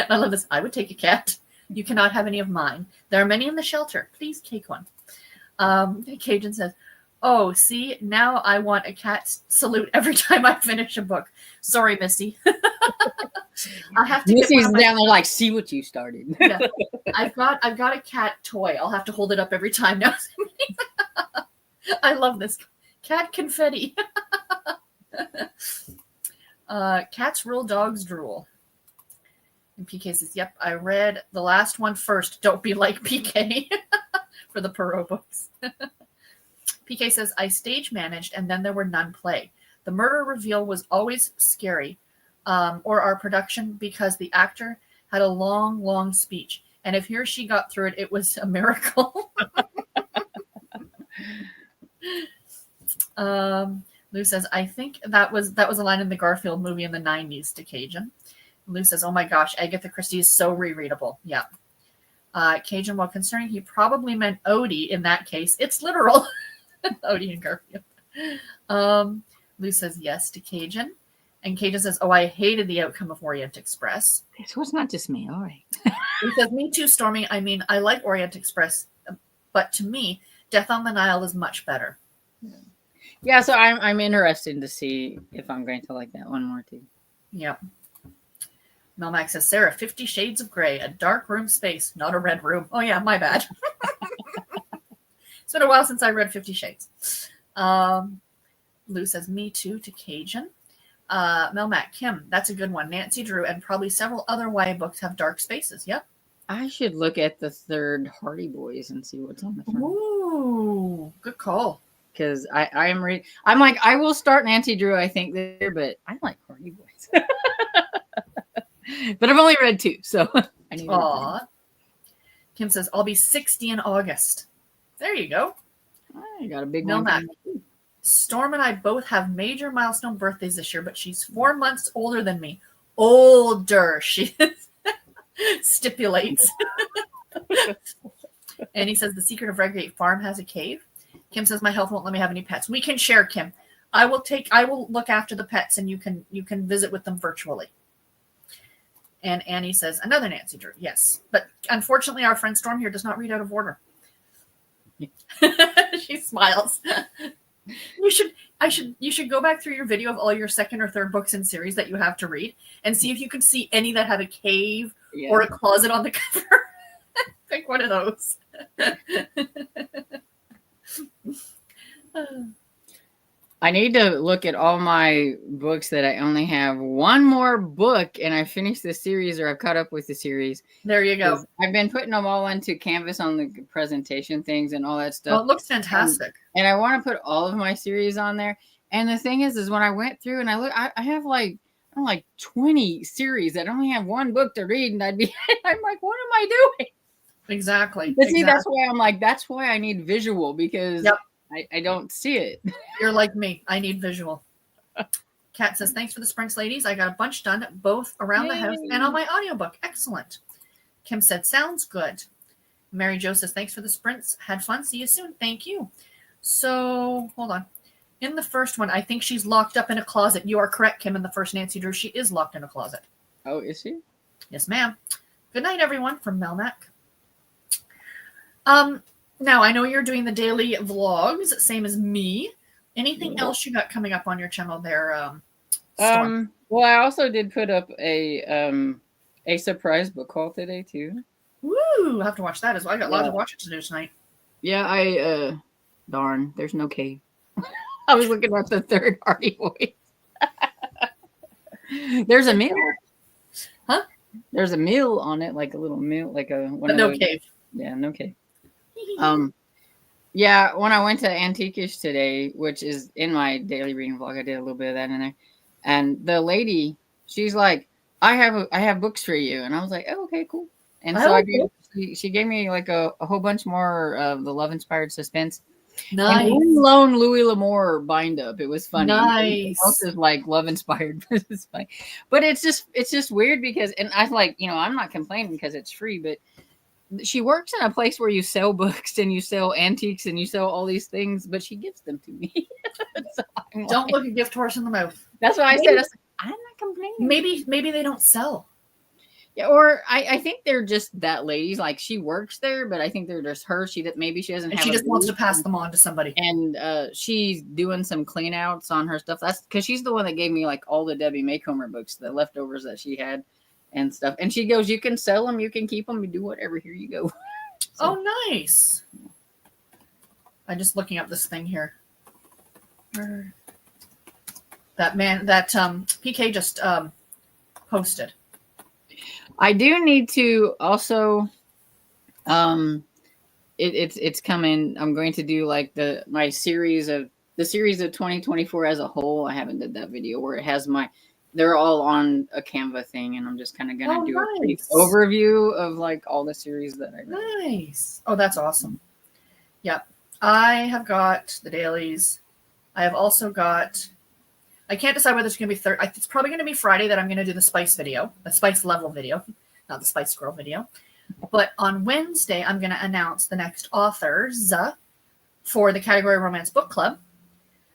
I love this. I would take a cat. You cannot have any of mine. There are many in the shelter. Please take one. Cajun says, oh, see, now I want a cat salute every time I finish a book. Sorry, Missy. I'll have to Missy's down there like, see what you started. Yeah. I've got a cat toy. I'll have to hold it up every time now. I love this. Cat confetti. Cats rule, dogs drool. And PK says, yep, I read the last one first. Don't be like PK for the Perot books. PK says, I stage managed and then there were none play. The murder reveal was always scary, or our production, because the actor had a long, long speech. And if he or she got through it, it was a miracle. Lou says, I think that was a line in the Garfield movie in the 90s to Cajun. Lou says, oh my gosh, Agatha Christie is so rereadable. Yeah. Cajun, while concerning, he probably meant Odie in that case. It's literal. Odie and Garfield. Lou says yes to Cajun. And Cajun says, oh, I hated the outcome of Orient Express. So it's not just me. All right. He says, me too, Stormy. I mean, I like Orient Express, but to me, Death on the Nile is much better. Yeah, so I'm interested to see if I'm going to like that one more too. Yep. Melmac says, Sarah, 50 Shades of Grey, a dark room space, not a red room. Oh, yeah, my bad. It's been a while since I read 50 Shades. Lou says, me too, to Cajun. Melmac, Kim, that's a good one. Nancy Drew and probably several other YA books have dark spaces. Yep. I should look at the third Hardy Boys and see what's on the front. Ooh, good call. Because I am reading. I'm like, I will start Nancy Drew, I think, there, but I like Hardy Boys. But I've only read 2, so I need to. Kim says, I'll be 60 in August. There you go. I got a big Melmac. one. Storm and I both have major milestone birthdays this year, but she's 4 months older than me. Older, she stipulates. And he says, the secret of Redgate Farm has a cave. Kim says, my health won't let me have any pets. We can share, Kim. I will look after the pets and you can visit with them virtually. And Annie says, another Nancy Drew. Yes. But unfortunately, our friend Storm here does not read out of order. She smiles. You should go back through your video of all your second or third books in series that you have to read and see if you can see any that have a cave or a closet on the cover. Pick one of those. I need to look at all my books that I only have one more book and I finished the series or I've caught up with the series. There you go. I've been putting them all into Canvas on the presentation things and all that stuff. Oh, it looks fantastic. And I want to put all of my series on there. And the thing is when I went through and I look, I have like 20 series that only have one book to read. And I'm like, what am I doing? Exactly. But see, that's why I'm like, that's why I need visual because I don't see it. You're like me. I need visual. Kat says, thanks for the sprints, ladies. I got a bunch done, both around the house and on my audiobook. Excellent. Kim said, sounds good. Mary Jo says, thanks for the sprints. Had fun. See you soon. Thank you. So, hold on. In the first one, I think she's locked up in a closet. You are correct, Kim. In the first Nancy Drew, she is locked in a closet. Oh, is she? Yes, ma'am. Good night, everyone, from Melmac. Now I know you're doing the daily vlogs, same as me. Anything else you got coming up on your channel there, Storm? Well, I also did put up a surprise book haul today too. Woo! I have to watch that as well. I got lots of watching to do tonight. Yeah, darn, there's no cave. I was looking at the third party voice. There's a meal. Huh? There's a meal on it, like a little meal, like a one But of no those. cave. Yeah, no cave. Yeah, when I went to Antiquish today, which is in my daily reading vlog, I did a little bit of that in there. And the lady, she's like, I have books for you. And I was like, oh, okay, cool. And so she gave me like a whole bunch more of the Love Inspired Suspense. Nice. And lone Louis L'Amour bind up. It was funny. Nice. Else is like Love Inspired, but it's just weird because, and I like, I'm not complaining because it's free, but she works in a place where you sell books and you sell antiques and you sell all these things, but she gives them to me. So don't look a gift horse in the mouth. That's what I said. I was like, I'm not complaining. Maybe they don't sell. Yeah, or I think they're just that lady's like she works there, but I think they're just her. Maybe she doesn't have. She just wants to pass them on to somebody. And she's doing some clean outs on her stuff. That's because she's the one that gave me like all the Debbie Maycomer books, the leftovers that she had and stuff. And she goes, you can sell them, you can keep them, you do whatever. Here you go. So. Oh, nice. I'm just looking up this thing here. That PK just posted. I do need to also it's coming. I'm going to do like the series of 2024 as a whole. I haven't did that video where it has they're all on a Canva thing, and I'm just kind of gonna do a brief overview of like all the series that I read. Nice. Oh, that's awesome. Yep. I have got the dailies. I have also got, I can't decide whether it's going to be it's probably going to be Friday that I'm going to do the spice video, the spice level video, not the spice girl video. But on Wednesday, I'm going to announce the next authors for the category Romance Book Club.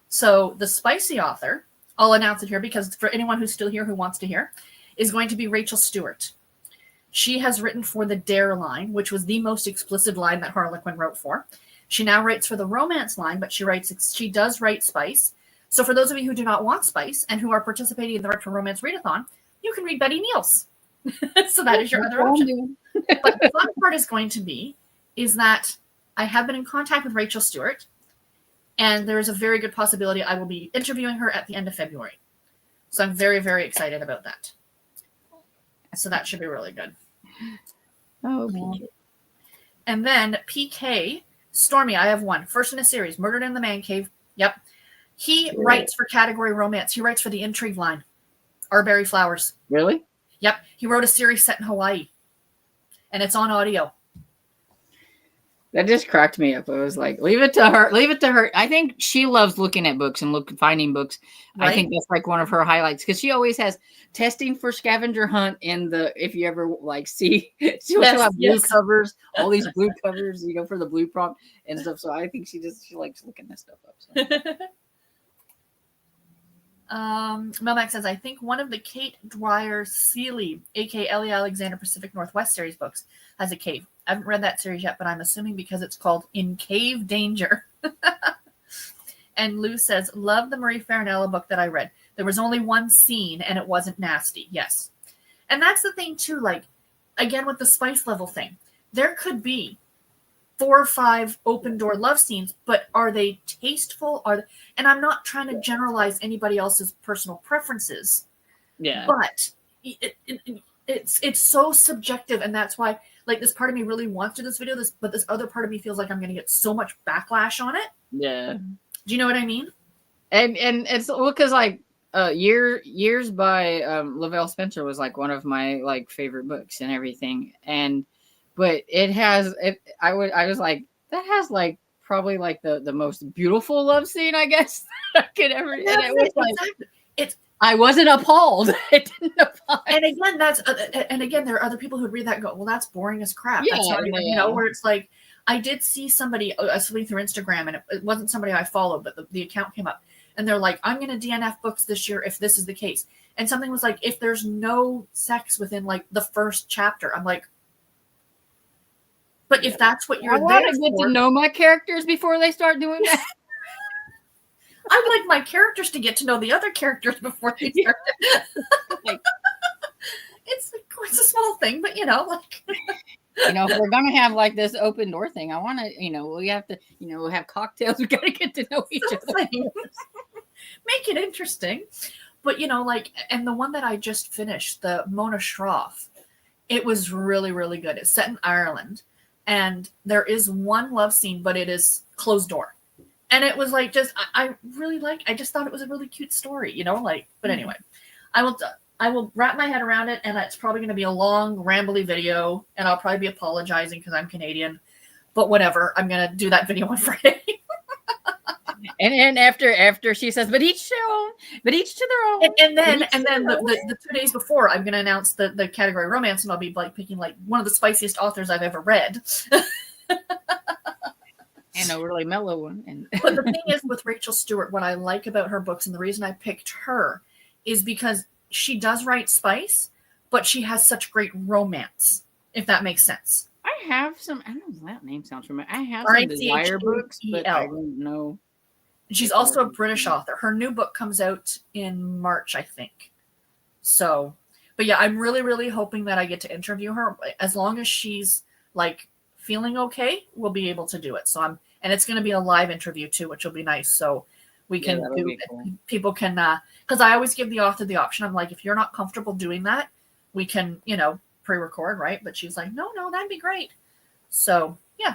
So the spicy author, I'll announce it here because for anyone who's still here who wants to hear, is going to be Rachel Stewart. She has written for the Dare line, which was the most explicit line that Harlequin wrote for. She now writes for the romance line, but she does write spice. So for those of you who do not want spice and who are participating in the Write for Romance readathon, you can read Betty Neals. So that is your other option. But the fun part is going to be is that I have been in contact with Rachel Stewart, and there is a very good possibility I will be interviewing her at the end of February. So I'm very, very excited about that. So that should be really good. Oh, PK. And then PK, Stormy, I have one. First in a series, Murdered in the Man Cave. Yep. He writes for category romance. He writes for the Intrigue line. Arbery Flowers. Really? Yep. He wrote a series set in Hawaii. And it's on audio. That just cracked me up. I was like, leave it to her. Leave it to her. I think she loves looking at books and finding books. Right? I think that's like one of her highlights because she always has testing for scavenger hunt in the, if you ever like see, she'll have blue covers, all these blue covers, for the blue prompt and stuff. So I think she likes looking that stuff up. So. Melmac says, I think one of the Kate Dwyer Seeley, aka Ellie Alexander Pacific Northwest series books has a cave. I haven't read that series yet, but I'm assuming because it's called In Cave Danger. And Lou says, love the Marie Farinella book that I read. There was only one scene and it wasn't nasty. Yes. And that's the thing too, like, again, with the spice level thing, there could be 4 or 5 open door love scenes, but are they tasteful? And I'm not trying to generalize anybody else's personal preferences. Yeah. But it's so subjective, and that's why, like, this part of me really wants to do this video, but this other part of me feels like I'm going to get so much backlash on it. Yeah. Do you know what I mean? And it's because like Years by Lavelle Spencer was like one of my like favorite books and everything, but it has I was like, that has like probably like the most beautiful love scene I guess I could ever. And it was like I wasn't appalled. It didn't appall. And again, there are other people who read that and go, well, that's boring as crap. Yeah, that's not even, where it's like, I did see somebody, I was flipping through Instagram, and it wasn't somebody I followed, but the account came up, and they're like, I'm going to DNF books this year if this is the case. And something was like, if there's no sex within like the first chapter, I'm like, But if that's what I you're want there to get for, to know my characters before they start doing that. I'd like my characters to get to know the other characters before they start. Like, It's a small thing, but like. if we're gonna have like this open door thing, I want to, we have to, have cocktails. We gotta get to know each other. Make it interesting. But and the one that I just finished, the Mona Shroff, it was really, really good. It's set in Ireland, and there is one love scene, but it is closed door. And it was like I really I just thought it was a really cute story, but anyway, I will wrap my head around it, and it's probably going to be a long, rambly video, and I'll probably be apologizing because I'm Canadian, but whatever. I'm going to do that video on Friday. And after she says, but each their own, but each to their own. And then the 2 days before, I'm going to announce the category romance, and I'll be picking one of the spiciest authors I've ever read. And a really mellow one. But the thing is, with Rachel Stewart, what I like about her books, and the reason I picked her, is because she does write spice, but she has such great romance, if that makes sense. I have some, I don't know if that name sounds familiar. I have some Desire books, but I don't know. She's also a British author. Her new book comes out in March, I think. So, but yeah, I'm really, really hoping that I get to interview her. As long as she's feeling okay, we'll be able to do it. So and it's going to be a live interview too, which will be nice. So we can do it. Cool. People can, because I always give the author the option. I'm like, if you're not comfortable doing that, we can, pre-record, right? But she's like, no, that'd be great. So yeah.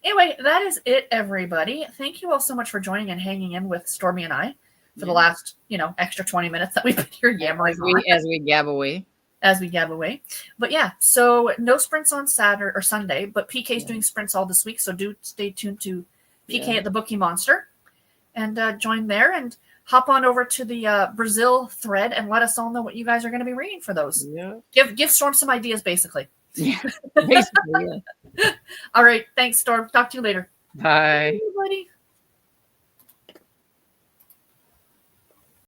Anyway, that is it, everybody. Thank you all so much for joining and hanging in with Stormy and I for the last, extra 20 minutes that we've been here yammering as we gab away. But yeah, so no sprints on Saturday or Sunday, but PK's doing sprints all this week. So do stay tuned to PK at the Bookie Monster and join there, and hop on over to the Brazil thread and let us all know what you guys are going to be reading for those. Yeah. Give Storm some ideas, basically. Yeah. Basically, yeah. All right. Thanks, Storm. Talk to you later. Bye. Bye, everybody.